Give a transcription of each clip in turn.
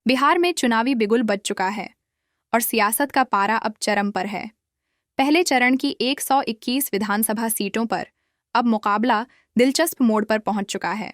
बिहार में चुनावी बिगुल बज चुका है और सियासत का पारा अब चरम पर है। पहले चरण की 121 विधानसभा सीटों पर अब मुकाबला दिलचस्प मोड़ पर पहुंच चुका है।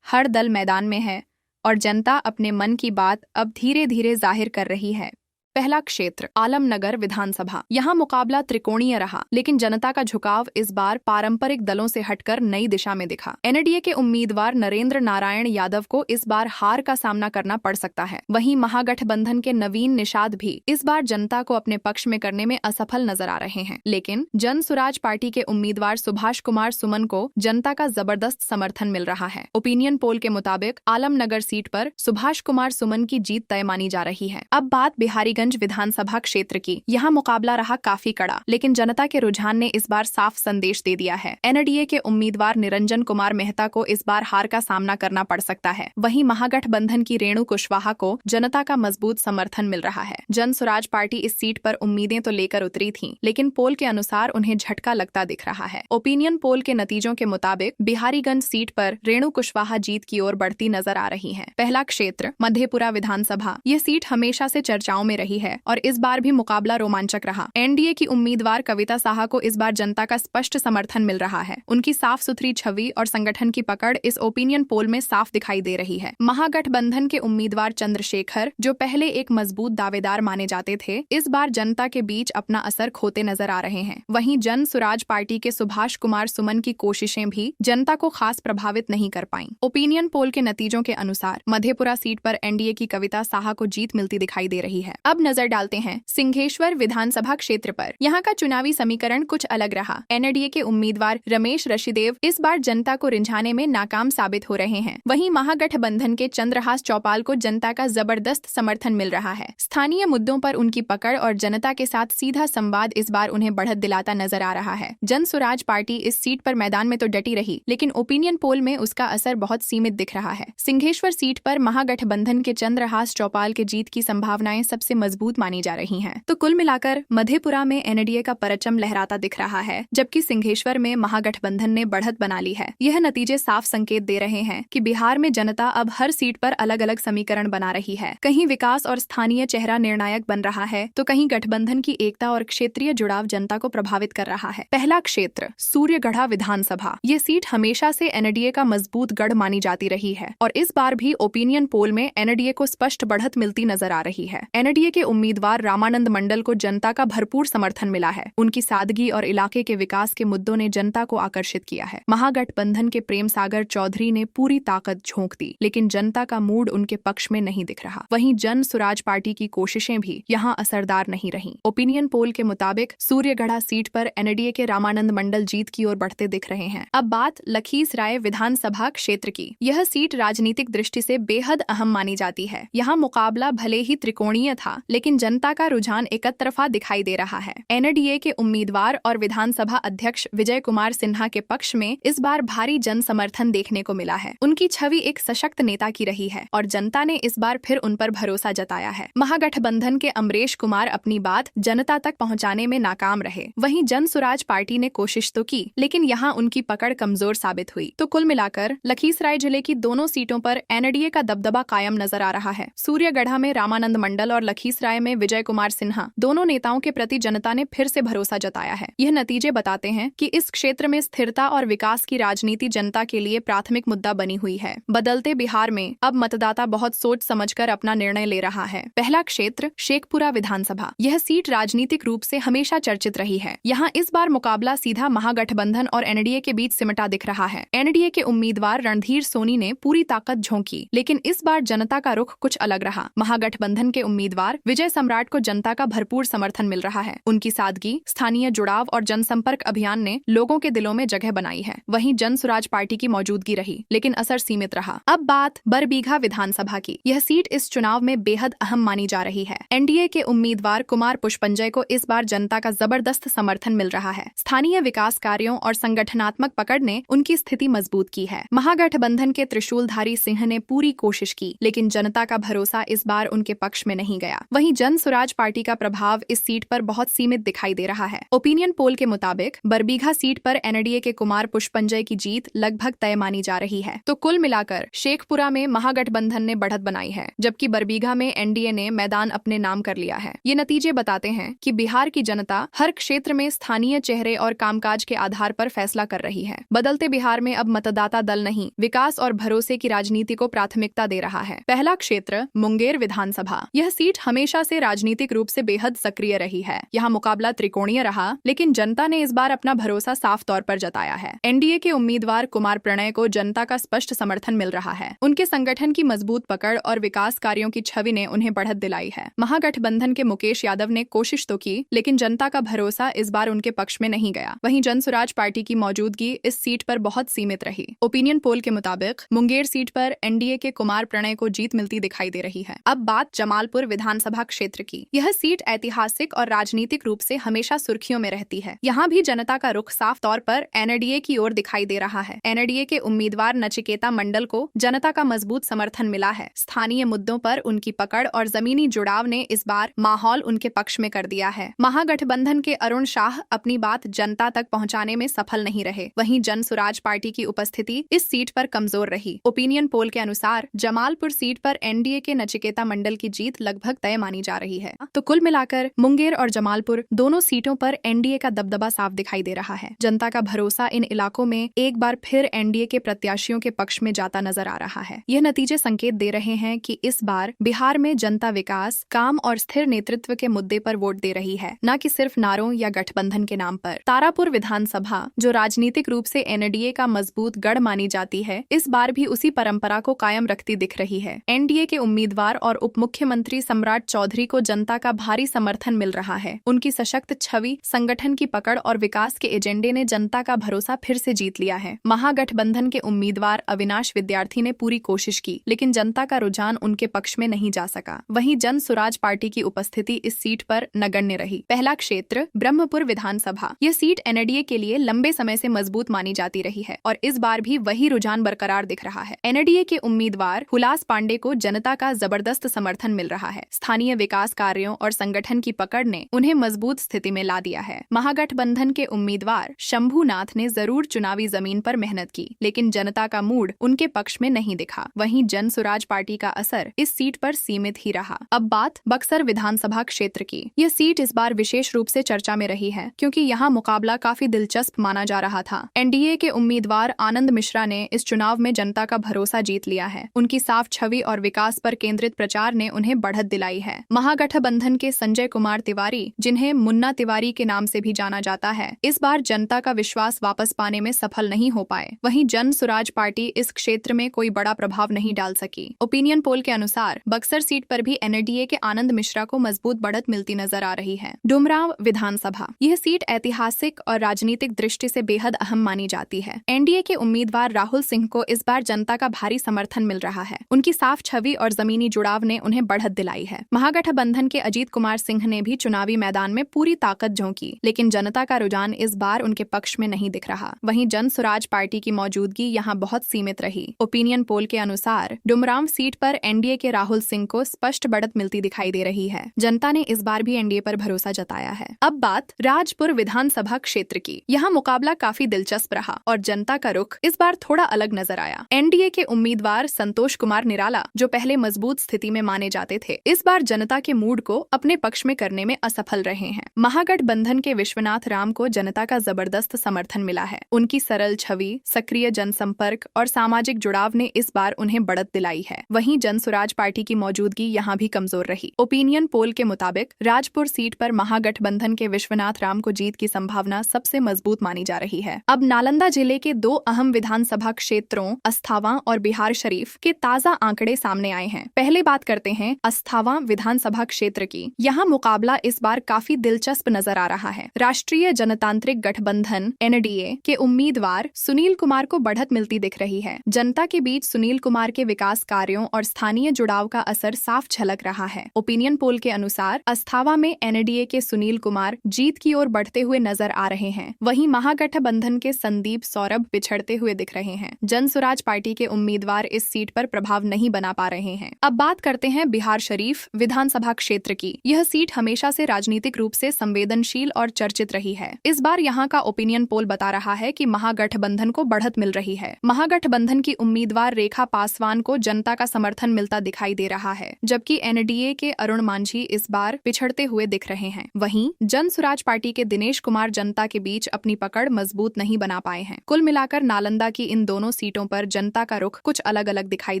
हर दल मैदान में है और जनता अपने मन की बात अब धीरे धीरे जाहिर कर रही है। पहला क्षेत्र आलमनगर विधानसभा। यहाँ मुकाबला त्रिकोणीय रहा, लेकिन जनता का झुकाव इस बार पारंपरिक दलों से हटकर नई दिशा में दिखा। एनडीए के उम्मीदवार नरेंद्र नारायण यादव को इस बार हार का सामना करना पड़ सकता है। वहीं महागठबंधन के नवीन निषाद भी इस बार जनता को अपने पक्ष में करने में असफल नजर आ रहे हैं। लेकिन जन सुराज पार्टी के उम्मीदवार सुभाष कुमार सुमन को जनता का जबरदस्त समर्थन मिल रहा है। ओपिनियन पोल के मुताबिक आलमनगर सीट पर सुभाष कुमार सुमन की जीत तय मानी जा रही है। अब बात बिहारीगंज विधानसभा क्षेत्र की। यहाँ मुकाबला रहा काफी कड़ा, लेकिन जनता के रुझान ने इस बार साफ संदेश दे दिया है। एनडीए के उम्मीदवार निरंजन कुमार मेहता को इस बार हार का सामना करना पड़ सकता है। वहीं महागठबंधन की रेणु कुशवाहा को जनता का मजबूत समर्थन मिल रहा है। जन सुराज पार्टी इस सीट पर उम्मीदें तो लेकर उतरी थी, लेकिन पोल के अनुसार उन्हें झटका लगता दिख रहा है। ओपिनियन पोल के नतीजों के मुताबिक बिहारीगंज सीट पर रेणु कुशवाहा जीत की ओर बढ़ती नजर आ रही है। पहला क्षेत्र मधेपुरा विधानसभा। यह सीट हमेशा से चर्चाओं में रही है और इस बार भी मुकाबला रोमांचक रहा। एनडीए की उम्मीदवार कविता साहा को इस बार जनता का स्पष्ट समर्थन मिल रहा है। उनकी साफ सुथरी छवि और संगठन की पकड़ इस ओपिनियन पोल में साफ दिखाई दे रही है। महागठबंधन के उम्मीदवार चंद्रशेखर, जो पहले एक मजबूत दावेदार माने जाते थे, इस बार जनता के बीच अपना असर खोते नजर आ रहे हैं। वहीं जन सुराज पार्टी के सुभाष कुमार सुमन की कोशिशें भी जनता को खास प्रभावित नहीं कर पाईं। ओपिनियन पोल के नतीजों के अनुसार मधेपुरा सीट पर एनडीए की कविता साहा को जीत मिलती दिखाई दे रही है। अब नजर डालते हैं सिंघेश्वर विधानसभा क्षेत्र पर। यहाँ का चुनावी समीकरण कुछ अलग रहा। एनडीए के उम्मीदवार रमेश ऋषिदेव इस बार जनता को रिझाने में नाकाम साबित हो रहे हैं। वहीं महागठबंधन के चंद्रहास चौपाल को जनता का जबरदस्त समर्थन मिल रहा है। स्थानीय मुद्दों पर उनकी पकड़ और जनता के साथ सीधा संवाद इस बार उन्हें बढ़त दिलाता नजर आ रहा है। जन सुराज पार्टी इस सीट पर मैदान में तो डटी रही, लेकिन ओपिनियन पोल में उसका असर बहुत सीमित दिख रहा है। सिंघेश्वर सीट पर महागठबंधन के चंद्रहास चौपाल के जीत की संभावनाएं सबसे मजबूत मानी जा रही हैं। तो कुल मिलाकर मधेपुरा में एनडीए का परचम लहराता दिख रहा है, जबकि सिंघेश्वर में महागठबंधन ने बढ़त बना ली है। यह नतीजे साफ संकेत दे रहे हैं कि बिहार में जनता अब हर सीट पर अलग अलग समीकरण बना रही है। कहीं विकास और स्थानीय चेहरा निर्णायक बन रहा है, तो कहीं गठबंधन की एकता और क्षेत्रीय जुड़ाव जनता को प्रभावित कर रहा है। पहला क्षेत्र सूर्यगढ़ा विधानसभा। ये सीट हमेशा से एनडीए का मजबूत गढ़ मानी जाती रही है और इस बार भी ओपिनियन पोल में एनडीए को स्पष्ट बढ़त मिलती नजर आ रही है। एनडीए के उम्मीदवार रामानंद मंडल को जनता का भरपूर समर्थन मिला है। उनकी सादगी और इलाके के विकास के मुद्दों ने जनता को आकर्षित किया है। महागठबंधन के प्रेम सागर चौधरी ने पूरी ताकत झोंक दी, लेकिन जनता का मूड उनके पक्ष में नहीं दिख रहा। वहीं जन सुराज पार्टी की कोशिशें भी यहाँ असरदार नहीं रहीं। ओपिनियन पोल के मुताबिक सूर्यगढ़ा सीट पर एनडीए के रामानंद मंडल जीत की ओर बढ़ते दिख रहे हैं। अब बात लखीसराय विधानसभा क्षेत्र की। यह सीट राजनीतिक दृष्टि से बेहद अहम मानी जाती है। यहाँ मुकाबला भले ही त्रिकोणीय था, लेकिन जनता का रुझान एक तरफा दिखाई दे रहा है। एनडीए के उम्मीदवार और विधानसभा अध्यक्ष विजय कुमार सिन्हा के पक्ष में इस बार भारी जन समर्थन देखने को मिला है। उनकी छवि एक सशक्त नेता की रही है और जनता ने इस बार फिर उन पर भरोसा जताया है। महागठबंधन के अमरेश कुमार अपनी बात जनता तक पहुंचाने में नाकाम रहे। वहीं जन सुराज पार्टी ने कोशिश तो की, लेकिन यहाँ उनकी पकड़ कमजोर साबित हुई। तो कुल मिलाकर लखीसराय जिले की दोनों सीटों पर एनडीए का दबदबा कायम नजर आ रहा है। सूर्यगढ़ा में रामानंद मंडल और लखीसराय में विजय कुमार सिन्हा, दोनों नेताओं के प्रति जनता ने फिर से भरोसा जताया है। यह नतीजे बताते हैं कि इस क्षेत्र में स्थिरता और विकास की राजनीति जनता के लिए प्राथमिक मुद्दा बनी हुई है। बदलते बिहार में अब मतदाता बहुत सोच समझकर अपना निर्णय ले रहा है। पहला क्षेत्र शेखपुरा विधानसभा। यह सीट राजनीतिक रूप से हमेशा चर्चित रही है। यहाँ इस बार मुकाबला सीधा महागठबंधन और एनडीए के बीच सिमटा दिख रहा है। एनडीए के उम्मीदवार रणधीर सोनी ने पूरी ताकत झोंकी, लेकिन इस बार जनता का रुख कुछ अलग रहा। महागठबंधन के उम्मीदवार विजय सम्राट को जनता का भरपूर समर्थन मिल रहा है। उनकी सादगी, स्थानीय जुड़ाव और जनसंपर्क अभियान ने लोगों के दिलों में जगह बनाई है। वहीं जन सुराज पार्टी की मौजूदगी रही, लेकिन असर सीमित रहा। अब बात बरबीघा विधानसभा की। यह सीट इस चुनाव में बेहद अहम मानी जा रही है। एनडीए के उम्मीदवार कुमार पुष्पंजय को इस बार जनता का जबरदस्त समर्थन मिल रहा है। स्थानीय विकास कार्यों और संगठनात्मक पकड़ ने उनकी स्थिति मजबूत की है। महागठबंधन के त्रिशूलधारी सिंह ने पूरी कोशिश की, लेकिन जनता का भरोसा इस बार उनके पक्ष में नहीं गया। वहीं जन स्वराज पार्टी का प्रभाव इस सीट पर बहुत सीमित दिखाई दे रहा है। ओपिनियन पोल के मुताबिक बरबीघा सीट पर एनडीए के कुमार पुष्पंजय की जीत लगभग तय मानी जा रही है। तो कुल मिलाकर शेखपुरा में महागठबंधन ने बढ़त बनाई है, जबकि बरबीघा में एनडीए ने मैदान अपने नाम कर लिया है। ये नतीजे बताते हैं कि बिहार की जनता हर क्षेत्र में स्थानीय चेहरे और कामकाज के आधार पर फैसला कर रही है। बदलते बिहार में अब मतदाता दल नहीं, विकास और भरोसे की राजनीति को प्राथमिकता दे रहा है। पहला क्षेत्र मुंगेर विधानसभा। यह सीट हमेशा से राजनीतिक रूप से बेहद सक्रिय रही है। यहाँ मुकाबला त्रिकोणीय रहा, लेकिन जनता ने इस बार अपना भरोसा साफ तौर पर जताया है। एनडीए के उम्मीदवार कुमार प्रणय को जनता का स्पष्ट समर्थन मिल रहा है। उनके संगठन की मजबूत पकड़ और विकास कार्यों की छवि ने उन्हें बढ़त दिलाई है। महागठबंधन के मुकेश यादव ने कोशिश तो की, लेकिन जनता का भरोसा इस बार उनके पक्ष में नहीं गया। वहीं जन स्वराज पार्टी की मौजूदगी इस सीट पर बहुत सीमित रही। ओपिनियन पोल के मुताबिक मुंगेर सीट पर एनडीए के कुमार प्रणय को जीत मिलती दिखाई दे रही है। अब बात जमालपुर विधानसभा क्षेत्र की। यह सीट ऐतिहासिक और राजनीतिक रूप से हमेशा सुर्खियों में रहती है। यहाँ भी जनता का रुख साफ तौर पर एनडीए की ओर दिखाई दे रहा है। एनडीए के उम्मीदवार नचिकेता मंडल को जनता का मजबूत समर्थन मिला है। स्थानीय मुद्दों पर उनकी पकड़ और जमीनी जुड़ाव ने इस बार माहौल उनके पक्ष में कर दिया है। महागठबंधन के अरुण शाह अपनी बात जनता तक पहुंचाने में सफल नहीं रहे। वहीं जन स्वराज पार्टी की उपस्थिति इस सीट पर कमजोर रही। ओपिनियन पोल के अनुसार जमालपुर सीट पर एनडीए के नचिकेता मंडल की जीत लगभग तय मानी जा रही है। तो कुल मिलाकर मुंगेर और जमालपुर दोनों सीटों पर एनडीए का दबदबा साफ दिखाई दे रहा है। जनता का भरोसा इन इलाकों में एक बार फिर एनडीए के प्रत्याशियों के पक्ष में जाता नजर आ रहा है। यह नतीजे संकेत दे रहे हैं कि इस बार बिहार में जनता विकास, काम और स्थिर नेतृत्व के मुद्दे पर वोट दे रही है, न कि सिर्फ नारों या गठबंधन के नाम पर। तारापुर विधानसभा, जो राजनीतिक रूप से एनडीए का मजबूत गढ़ मानी जाती है, इस बार भी उसी परंपरा को कायम रखती दिख रही है। एनडीए के उम्मीदवार और उप मुख्यमंत्री सम्राट चौधरी को जनता का भारी समर्थन मिल रहा है। उनकी सशक्त छवि, संगठन की पकड़ और विकास के एजेंडे ने जनता का भरोसा फिर से जीत लिया है। महागठबंधन के उम्मीदवार अविनाश विद्यार्थी ने पूरी कोशिश की, लेकिन जनता का रुझान उनके पक्ष में नहीं जा सका। वहीं जन स्वराज पार्टी की उपस्थिति इस सीट पर नगण्य रही। पहला क्षेत्र ब्रह्मपुर विधानसभा। यह सीट एनडीए के लिए लंबे समय से मजबूत मानी जाती रही है और इस बार भी वही रुझान बरकरार दिख रहा है। एनडीए के उम्मीदवार हुलास पांडे को जनता का जबरदस्त समर्थन मिल रहा है। स्थानीय विकास कार्यों और संगठन की पकड़ ने उन्हें मजबूत स्थिति में ला दिया है। महागठबंधन के उम्मीदवार शंभूनाथ ने जरूर चुनावी जमीन पर मेहनत की, लेकिन जनता का मूड उनके पक्ष में नहीं दिखा। वहीं जन स्वराज पार्टी का असर इस सीट पर सीमित ही रहा। अब बात बक्सर विधानसभा क्षेत्र की। यह सीट इस बार विशेष रूप से चर्चा में रही है, क्योंकि यहाँ मुकाबला काफी दिलचस्प माना जा रहा था। एनडीए के उम्मीदवार आनंद मिश्रा ने इस चुनाव में जनता का भरोसा जीत लिया है। उनकी साफ छवि और विकास पर केंद्रित प्रचार ने उन्हें बढ़त दिलाई है। महागठबंधन के संजय कुमार तिवारी, जिन्हें मुन्ना तिवारी के नाम से भी जाना जाता है, इस बार जनता का विश्वास वापस पाने में सफल नहीं हो पाए। वहीं जन स्वराज पार्टी इस क्षेत्र में कोई बड़ा प्रभाव नहीं डाल सकी। ओपिनियन पोल के अनुसार बक्सर सीट पर भी एनडीए के आनंद मिश्रा को मजबूत बढ़त मिलती नजर आ रही है। डुमरांव विधानसभा। यह सीट ऐतिहासिक और राजनीतिक दृष्टि से बेहद अहम मानी जाती है। एनडीए के उम्मीदवार राहुल सिंह को इस बार जनता का भारी समर्थन मिल रहा है। उनकी साफ छवि और जमीनी जुड़ाव ने उन्हें बढ़त दिलाई है। महागठबंधन के अजीत कुमार सिंह ने भी चुनावी मैदान में पूरी ताकत झोंकी, लेकिन जनता का रुझान इस बार उनके पक्ष में नहीं दिख रहा। वहीं जन स्वराज पार्टी की मौजूदगी यहाँ बहुत सीमित रही। ओपिनियन पोल के अनुसार डुमरांव सीट पर एनडीए के राहुल सिंह को स्पष्ट बढ़त मिलती दिखाई दे रही है। जनता ने इस बार भी एनडीए पर भरोसा जताया है। अब बात राजपुर विधानसभा क्षेत्र की। यहाँ मुकाबला काफी दिलचस्प रहा और जनता का रुख इस बार थोड़ा अलग नजर आया। एनडीए के उम्मीदवार संतोष कुमार निराला, जो पहले मजबूत स्थिति में माने जाते थे, इस बार जनता के मूड को अपने पक्ष में करने में असफल रहे हैं। महागठबंधन के विश्वनाथ राम को जनता का जबरदस्त समर्थन मिला है। उनकी सरल छवि, सक्रिय जनसंपर्क और सामाजिक जुड़ाव ने इस बार उन्हें बढ़त दिलाई है। वहीं जन स्वराज पार्टी की मौजूदगी यहाँ भी कमजोर रही। ओपिनियन पोल के मुताबिक राजपुर सीट पर महागठबंधन के विश्वनाथ राम को जीत की संभावना सबसे मजबूत मानी जा रही है। अब नालंदा जिले के दो अहम विधानसभा क्षेत्रों अस्थावां और बिहार शरीफ के ताजा आंकड़े सामने आए हैं। पहले बात करते हैं अस्थावां विधानसभा क्षेत्र की। यहाँ मुकाबला इस बार काफी दिलचस्प नजर आ रहा है। राष्ट्रीय जनतांत्रिक गठबंधन एनडीए के उम्मीदवार सुनील कुमार को बढ़त मिलती दिख रही है। जनता के बीच सुनील कुमार के विकास कार्यों और स्थानीय जुड़ाव का असर साफ झलक रहा है। ओपिनियन पोल के अनुसार अस्थावां में एनडीए के सुनील कुमार जीत की ओर बढ़ते हुए नजर आ रहे हैं। वहीं महागठबंधन के संदीप सौरभ पिछड़ते हुए दिख रहे हैं। जन स्वराज पार्टी के उम्मीदवार इस सीट पर प्रभाव नहीं बना पा रहे हैं। अब बात करते हैं बिहार शरीफ विधानसभा क्षेत्र की। यह सीट हमेशा से राजनीतिक रूप से संवेदनशील और चर्चित रही है। इस बार यहाँ का ओपिनियन पोल बता रहा है कि महागठबंधन को बढ़त मिल रही है। महागठबंधन की उम्मीदवार रेखा पासवान को जनता का समर्थन मिलता दिखाई दे रहा है, जबकि एनडीए के अरुण मांझी इस बार पिछड़ते हुए दिख रहे हैं। वहीं जन सुराज पार्टी के दिनेश कुमार जनता के बीच अपनी पकड़ मजबूत नहीं बना पाए हैं। कुल मिलाकर नालंदा की इन दोनों सीटों पर जनता का रुख कुछ अलग अलग दिखाई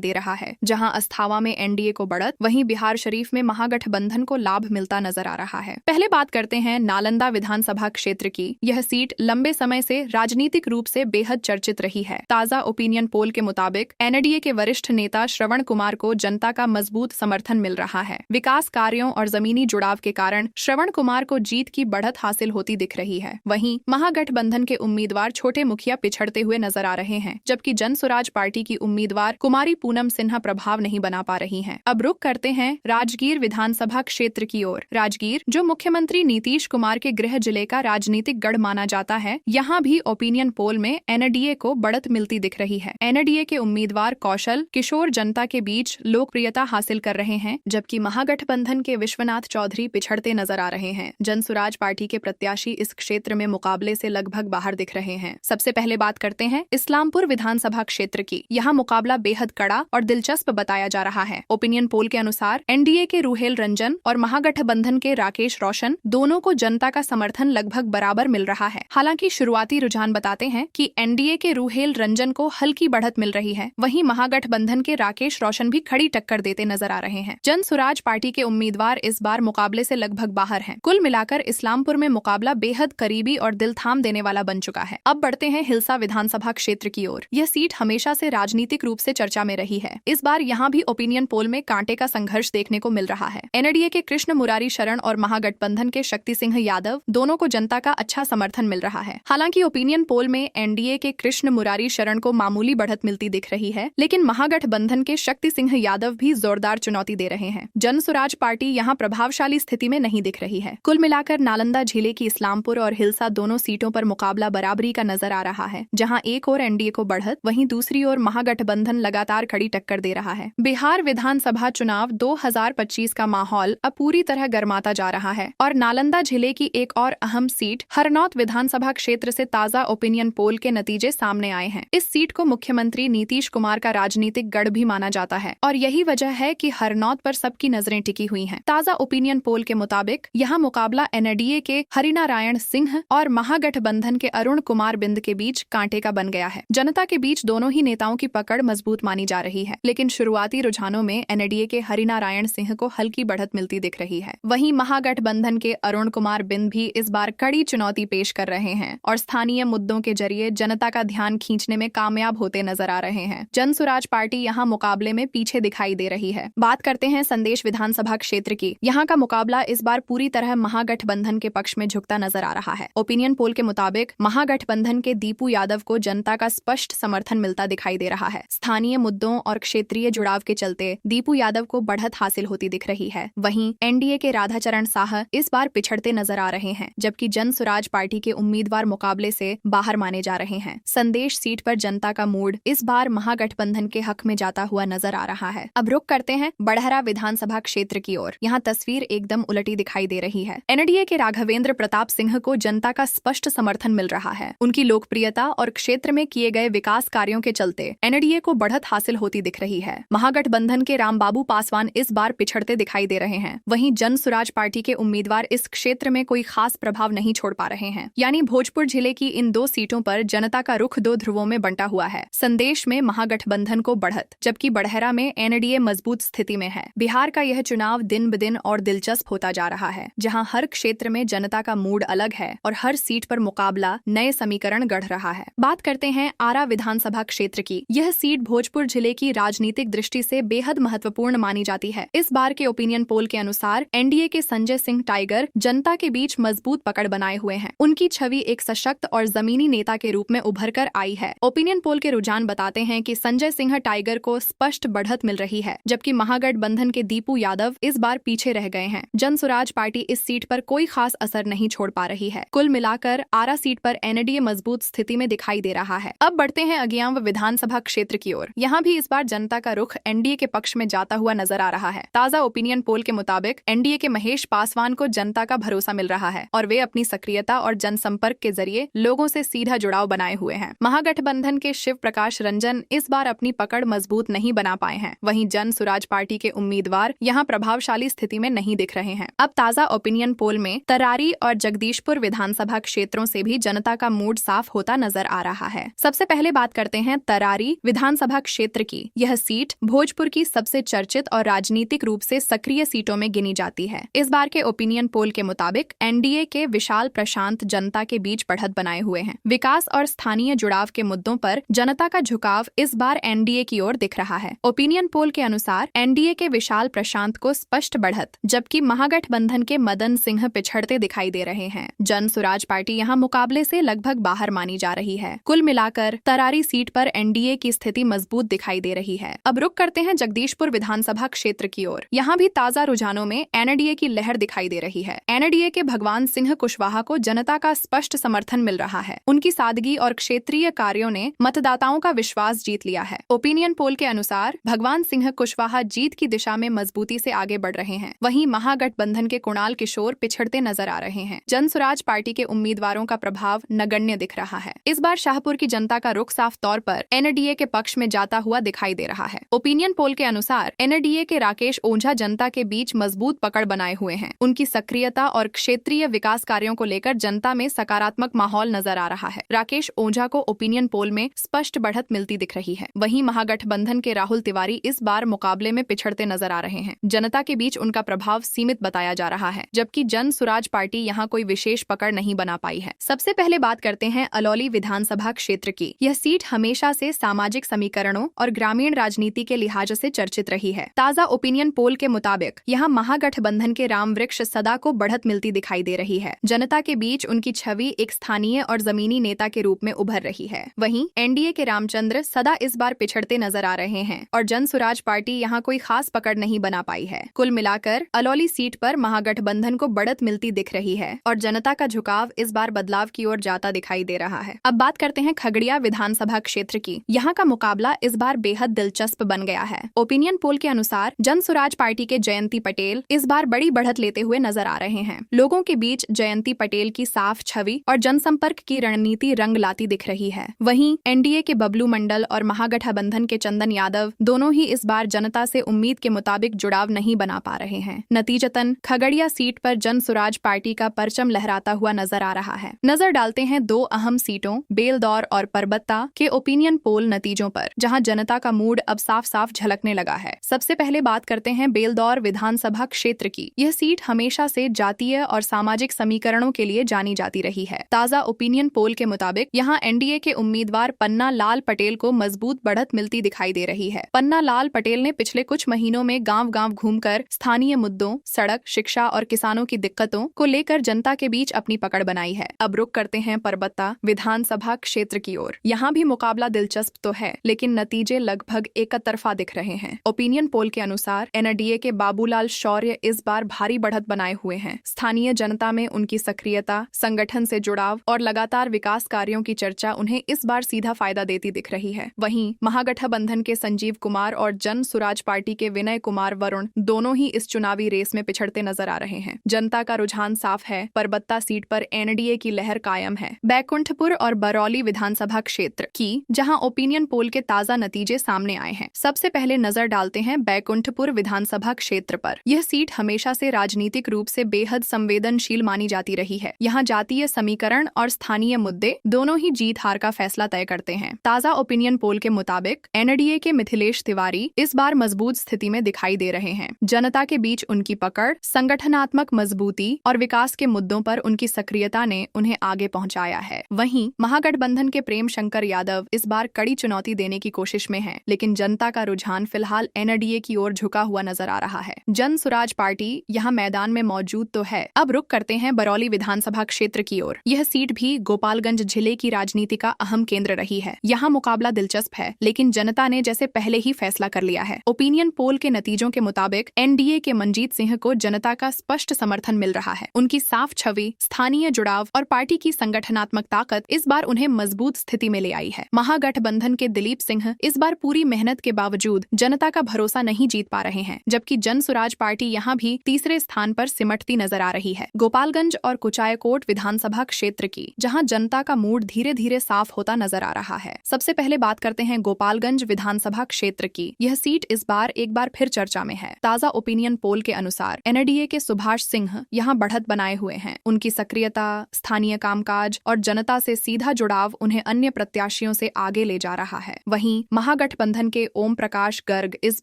दे रहा है। जहां अस्थावा में एनडीए को बढ़त, वहीं बिहार शरीफ में महागठबंधन को लाभ मिलता नजर आ रहा है। पहले बात करते हैं नालंदा विधानसभा क्षेत्र की। यह सीट लंबे समय से राजनीतिक रूप से बेहद चर्चित रही है। ताजा ओपिनियन पोल के मुताबिक एनडीए के वरिष्ठ नेता श्रवण कुमार को जनता का मजबूत समर्थन मिल रहा है। विकास कार्यों और जमीनी जुड़ाव के कारण श्रवण कुमार को जीत की बढ़त हासिल होती दिख रही है। वहीं महागठबंधन के उम्मीदवार छोटे मुखिया पिछड़ते हुए नजर आ रहे हैं, जबकि जन सुराज पार्टी की उम्मीदवार कुमारी पूनम सिन्हा प्रभाव नहीं बना पा रही हैं। अब रुख करते हैं राजगीर विधानसभा क्षेत्र की ओर। राजगीर, जो मुख्यमंत्री नीतीश कुमार के गृह जिले का राजनीतिक गढ़ माना जाता है, यहाँ भी ओपिनियन पोल में एनडीए को बढ़त मिलती दिख रही है। एनडीए के उम्मीदवार कौशल किशोर जनता के बीच लोकप्रियता हासिल कर रहे हैं, जबकि महागठबंधन के विश्वनाथ चौधरी पिछड़ते नजर आ रहे हैं। जन सुराज पार्टी के प्रत्याशी इस क्षेत्र में मुकाबले से लगभग बाहर दिख रहे हैं। सबसे पहले बात करते हैं इस्लामपुर विधानसभा क्षेत्र की। यहाँ मुकाबला बेहद कड़ा और दिलचस्प बताया जा रहा है। ओपिनियन पोल के अनुसार एनडीए के रूहेल रंजन और महागठबंधन के राकेश रोशन दोनों को जनता का समर्थन लगभग बराबर मिल रहा है। हालांकि शुरुआती रुझान बताते हैं कि एनडीए के रूहेल रंजन को हल्की बढ़त मिल रही है, वहीं महागठबंधन के राकेश रोशन भी खड़ी टक्कर देते नजर आ रहे हैं। जन सुराज पार्टी के उम्मीदवार इस बार मुकाबले से लगभग बाहर हैं। कुल मिलाकर इस्लामपुर में मुकाबला बेहद करीबी और दिल थाम देने वाला बन चुका है। अब बढ़ते हैं हिलसा विधानसभा क्षेत्र की ओर। यह सीट हमेशा से राजनीतिक रूप से चर्चा में रही है। इस बार यहाँ भी ओपिनियन पोल में कांटे का संघर्ष देखने को मिल रहा है। एनडीए के कृष्ण मुरारी शरण और महागठबंधन के शक्ति सिंह यादव दोनों को जनता का अच्छा समर्थन मिल रहा है। हालांकि ओपिनियन पोल में एनडीए के कृष्ण मुरारी शरण को मामूली बढ़त मिलती दिख रही है, लेकिन महागठबंधन के शक्ति सिंह यादव भी जोरदार चुनौती दे रहे हैं। जन सुराज पार्टी यहाँ प्रभावशाली स्थिति में नहीं दिख रही है। कुल मिलाकर नालंदा जिले की इस्लामपुर और हिलसा दोनों सीटों पर मुकाबला बराबरी का नजर आ रहा है, जहाँ एक ओर एनडीए को बढ़त, वहीं दूसरी ओर महागठबंधन लगातार खड़ी टक्कर दे रहा है। बिहार विधानसभा चुनाव 2025 का माहौल अब पूरी तरह गर्माता जा रहा है और नालंदा जिले की एक और अहम सीट हरनौत विधानसभा क्षेत्र से ताजा ओपिनियन पोल के नतीजे सामने आए हैं। इस सीट को मुख्यमंत्री नीतीश कुमार का राजनीतिक गढ़ भी माना जाता है और यही वजह है कि हरनौत पर सबकी नजरें टिकी हुई हैं। ताजा ओपिनियन पोल के मुताबिक यहाँ मुकाबला एनडीए के हरिनारायण सिंह और महागठबंधन के अरुण कुमार बिंद के बीच कांटे का बन गया है। जनता के बीच दोनों ही नेताओं की पकड़ मजबूत मानी जा रही है, लेकिन शुरुआती रुझानों में एनडीए के हरिनारायण सिंह को हल्की बढ़त मिलती दिख रही है। वहीं महागठबंधन के अरुण कुमार बिंद भी इस बार कड़ी चुनौती पेश कर रहे हैं और स्थानीय मुद्दों के जरिए जनता का ध्यान खींचने में कामयाब होते नजर आ रहे हैं। जन सुराज पार्टी यहाँ मुकाबले में पीछे दिखाई दे रही है। बात करते हैं संदेश विधानसभा क्षेत्र की। यहाँ का मुकाबला इस बार पूरी तरह महागठबंधन के पक्ष में झुकता नजर आ रहा है। ओपिनियन पोल के मुताबिक महागठबंधन के दीपू यादव को जनता का स्पष्ट समर्थन मिलता दिखाई दे रहा है। स्थानीय मुद्दों और क्षेत्रीय जुड़ाव के चलते दीपू यादव को बढ़त हासिल होती दिख रही है। वहीं एनडीए के राधाचरण साह इस बार पिछड़ते नजर आ रहे हैं, जबकि जन सुराज पार्टी के उम्मीदवार मुकाबले से बाहर माने जा रहे हैं। संदेश सीट पर जनता का मूड इस बार महागठबंधन के हक में जाता हुआ नजर आ रहा है। अब रुख करते हैं बड़हरा विधानसभा क्षेत्र की ओर। यहाँ तस्वीर एकदम उलटी दिखाई दे रही है। एनडीए के राघवेंद्र प्रताप सिंह को जनता का स्पष्ट समर्थन मिल रहा है। उनकी लोकप्रियता और क्षेत्र में किए गए विकास कार्यों के चलते एनडीए को बढ़त हासिल होती दिख रही है। महागठबंधन के रामबाबू पासवान इस बार पिछड़ते दिखाई दे रहे हैं। वहीं जन सुराज पार्टी के उम्मीदवार इस क्षेत्र में कोई खास प्रभाव नहीं छोड़ पा रहे हैं। यानी भोजपुर जिले की इन दो सीटों पर जनता का रुख दो ध्रुवों में बंटा हुआ है। संदेश में महागठबंधन को बढ़त, जबकि बड़हरा में एनडीए मजबूत स्थिति में है। बिहार का यह चुनाव दिन ब दिन और दिलचस्प होता जा रहा है, जहां हर क्षेत्र में जनता का मूड अलग है और हर सीट पर मुकाबला नए समीकरण गढ़ रहा है। बात करते हैं आरा विधानसभा क्षेत्र की। यह सीट भोजपुर जिले की राजनीतिक दृष्टि से बेहद महत्वपूर्ण मानी जाती है। इस बार के ओपिनियन पोल के अनुसार एनडीए के संजय सिंह टाइगर जनता के बीच मजबूत पकड़ बनाए हुए हैं। उनकी छवि एक सशक्त और जमीनी नेता के रूप में उभर कर आई है। ओपिनियन पोल के रुझान बताते हैं कि संजय सिंह टाइगर को स्पष्ट बढ़त मिल रही है, जबकि महागठबंधन के दीपू यादव इस बार पीछे रह गए हैं। जन सुराज पार्टी इस सीट पर कोई खास असर नहीं छोड़ पा रही है। कुल मिलाकर आरा सीट पर एनडीए मजबूत स्थिति में दिखाई दे रहा है। अब बढ़ते हैं अगियांव विधानसभा क्षेत्र की ओर। यहाँ भी इस बार जनता का रुख एनडीए के पक्ष में जाता हुआ नजर आ रहा है। ताजा ताजा ओपिनियन पोल के मुताबिक एनडीए के महेश पासवान को जनता का भरोसा मिल रहा है और वे अपनी सक्रियता और जनसंपर्क के जरिए लोगों से सीधा जुड़ाव बनाए हुए हैं। महागठबंधन के शिव प्रकाश रंजन इस बार अपनी पकड़ मजबूत नहीं बना पाए हैं। वहीं जन सुराज पार्टी के उम्मीदवार यहां प्रभावशाली स्थिति में नहीं दिख रहे हैं। अब ताजा ओपिनियन पोल में तरारी और जगदीशपुर विधानसभा क्षेत्रों से भी जनता का मूड साफ होता नजर आ रहा है। सबसे पहले बात करते हैं तरारी विधानसभा क्षेत्र की। यह सीट भोजपुर की सबसे चर्चित और राजनीतिक रूप से सक्रिय सीटों में गिनी जाती है। इस बार के ओपिनियन पोल के मुताबिक एनडीए के विशाल प्रशांत जनता के बीच बढ़त बनाए हुए हैं। विकास और स्थानीय जुड़ाव के मुद्दों पर जनता का झुकाव इस बार एनडीए की ओर दिख रहा है। ओपिनियन पोल के अनुसार एनडीए के विशाल प्रशांत को स्पष्ट बढ़त, जबकि महागठबंधन के मदन सिंह पिछड़ते दिखाई दे रहे हैं। जन सुराज पार्टी यहाँ मुकाबले से लगभग बाहर मानी जा रही है। कुल मिलाकर तरारी सीट पर एनडीए की स्थिति मजबूत दिखाई दे रही है। अब रुक करते हैं जगदीशपुर विधानसभा क्षेत्र की ओर। यहाँ भी ताजा रुझानों में एनडीए की लहर दिखाई दे रही है। एनडीए के भगवान सिंह कुशवाहा को जनता का स्पष्ट समर्थन मिल रहा है। उनकी सादगी और क्षेत्रीय कार्यों ने मतदाताओं का विश्वास जीत लिया है। ओपिनियन पोल के अनुसार भगवान सिंह कुशवाहा जीत की दिशा में मजबूती से आगे बढ़ रहे हैं। वहीं महागठबंधन के कुणाल किशोर पिछड़ते नजर आ रहे हैं। जन सुराज पार्टी के उम्मीदवारों का प्रभाव नगण्य दिख रहा है। इस बार शाहपुर की जनता का रुख साफ तौर पर एनडीए के पक्ष में जाता हुआ दिखाई दे रहा है। ओपिनियन पोल के अनुसार एनडीए के राकेश ओझा जनता के बीच मजबूत पकड़ बनाए हुए हैं। उनकी सक्रियता और क्षेत्रीय विकास कार्यों को लेकर जनता में सकारात्मक माहौल नजर आ रहा है। राकेश ओझा को ओपिनियन पोल में स्पष्ट बढ़त मिलती दिख रही है। वहीं महागठबंधन के राहुल तिवारी इस बार मुकाबले में पिछड़ते नजर आ रहे हैं। जनता के बीच उनका प्रभाव सीमित बताया जा रहा है, जबकि जन सुराज पार्टी यहाँ कोई विशेष पकड़ नहीं बना पाई है। सबसे पहले बात करते हैं अलौली विधानसभा क्षेत्र की। यह सीट हमेशा से सामाजिक समीकरणों और ग्रामीण राजनीति के लिहाज से चर्चित रही है। ताजा ओपिनियन पोल के मुताबिक यहाँ महागठबंधन के रामवृक्ष सदा को बढ़त मिलती दिखाई दे रही है। जनता के बीच उनकी छवि एक स्थानीय और जमीनी नेता के रूप में उभर रही है। वहीं एनडीए के रामचंद्र सदा इस बार पिछड़ते नजर आ रहे हैं और जन सुराज पार्टी यहाँ कोई खास पकड़ नहीं बना पाई है। कुल मिलाकर अलौली सीट पर महागठबंधन को बढ़त मिलती दिख रही है और जनता का झुकाव इस बार बदलाव की ओर जाता दिखाई दे रहा है। अब बात करते हैं खगड़िया विधानसभा क्षेत्र की। यहाँ का मुकाबला इस बार बेहद दिलचस्प बन गया है। ओपिनियन पोल के अनुसार जन सुराज पार्टी के जयंती पटेल इस बार बड़ी बढ़त लेते हुए नजर आ रहे हैं। लोगों के बीच जयंती पटेल की साफ छवि और जनसंपर्क की रणनीति रंग लाती दिख रही है। वहीं एनडीए के बबलू मंडल और महागठबंधन के चंदन यादव दोनों ही इस बार जनता से उम्मीद के मुताबिक जुड़ाव नहीं बना पा रहे हैं। नतीजतन खगड़िया सीट पर जन सुराज पार्टी का परचम लहराता हुआ नजर आ रहा है। नजर डालते हैं दो अहम सीटों बेलदौर और परबत्ता के ओपिनियन पोल नतीजों पर, जहां जनता का मूड अब साफ साफ झलकने लगा है। सबसे पहले बात करते हैं बेलदौर विधानसभा क्षेत्र की। यह सीट हमेशा से जातीय और सामाजिक समीकरणों के लिए जानी जाती रही है। ताजा ओपिनियन पोल के मुताबिक यहाँ एनडीए के उम्मीदवार पन्ना लाल पटेल को मजबूत बढ़त मिलती दिखाई दे रही है। पन्ना लाल पटेल ने पिछले कुछ महीनों में गांव-गांव घूमकर स्थानीय मुद्दों, सड़क, शिक्षा और किसानों की दिक्कतों को लेकर जनता के बीच अपनी पकड़ बनाई है। अब रुक करते हैं परबत्ता विधानसभा क्षेत्र की ओर। यहाँ भी मुकाबला दिलचस्प तो है, लेकिन नतीजे लगभग एकतरफा दिख रहे हैं। ओपिनियन पोल के अनुसार एनडीए के बाबूलाल शौर्य इस बार भारी बढ़त बनाए हुए हैं। स्थानीय जनता में उनकी सक्रियता, संगठन से जुड़ाव और लगातार विकास कार्यों की चर्चा उन्हें इस बार सीधा फायदा देती दिख रही है। वहीं महागठबंधन के संजीव कुमार और जन सुराज पार्टी के विनय कुमार वरुण दोनों ही इस चुनावी रेस में पिछड़ते नजर आ रहे हैं। जनता का रुझान साफ है। परबत्ता सीट पर एनडीए की लहर कायम है। बैकुंठपुर और बरौली विधानसभा क्षेत्र की, जहां ओपिनियन पोल के ताजा नतीजे सामने आए हैं। सबसे पहले नजर डालते हैं बैकुंठपुर विधानसभा क्षेत्र पर। यह सीट हमेशा से राजनीतिक रूप से बेहद संवेदनशील मानी जाती रही है। यहाँ जातीय समीकरण और स्थानीय मुद्दे दोनों ही जीत हार का फैसला तय करते हैं। ताजा ओपिनियन पोल के मुताबिक एनडीए के मिथिलेश तिवारी इस बार मजबूत स्थिति में दिखाई दे रहे हैं। जनता के बीच उनकी पकड़, संगठनात्मक मजबूती और विकास के मुद्दों पर उनकी सक्रियता ने उन्हें आगे पहुंचाया है। वहीं महागठबंधन के प्रेम शंकर यादव इस बार कड़ी चुनौती देने की कोशिश में है, लेकिन जनता का रुझान फिलहाल एनडीए की ओर झुका हुआ नजर आ रहा है। जन सुराज पार्टी यहाँ मैदान में मौजूद तो है। अब रुक करते हैं बरौली विधानसभा क्षेत्र की ओर। यह सीट भी गोपालगंज जिले की राजनीति का अहम केंद्र रही है। यहाँ मुकाबला दिलचस्प है, लेकिन जनता ने जैसे पहले ही फैसला कर लिया है। ओपिनियन पोल के नतीजों के मुताबिक एनडीए के मनजीत सिंह को जनता का स्पष्ट समर्थन मिल रहा है। उनकी साफ छवि, स्थानीय जुड़ाव और पार्टी की संगठनात्मक ताकत इस बार उन्हें मजबूत स्थिति में ले आई है। महागठबंधन के दिलीप सिंह इस बार पूरी मेहनत के बावजूद जनता का भरोसा नहीं जीत पा रहे हैं। हैं, जबकि जन सुराज पार्टी यहाँ भी तीसरे स्थान पर सिमटती नजर आ रही है। गोपालगंज और कुचायकोट विधानसभा क्षेत्र की, जहां जनता का मूड धीरे धीरे साफ होता नजर आ रहा है। सबसे पहले बात करते हैं गोपालगंज विधानसभा क्षेत्र की। यह सीट इस बार एक बार फिर चर्चा में है। ताजा ओपिनियन पोल के अनुसार एनडीए के सुभाष सिंह यहाँ बढ़त बनाए हुए हैं। उनकी सक्रियता, स्थानीय कामकाज और जनता से सीधा जुड़ाव उन्हें अन्य प्रत्याशियों से आगे ले जा रहा है। वहीं महागठबंधन के ओम प्रकाश गर्ग इस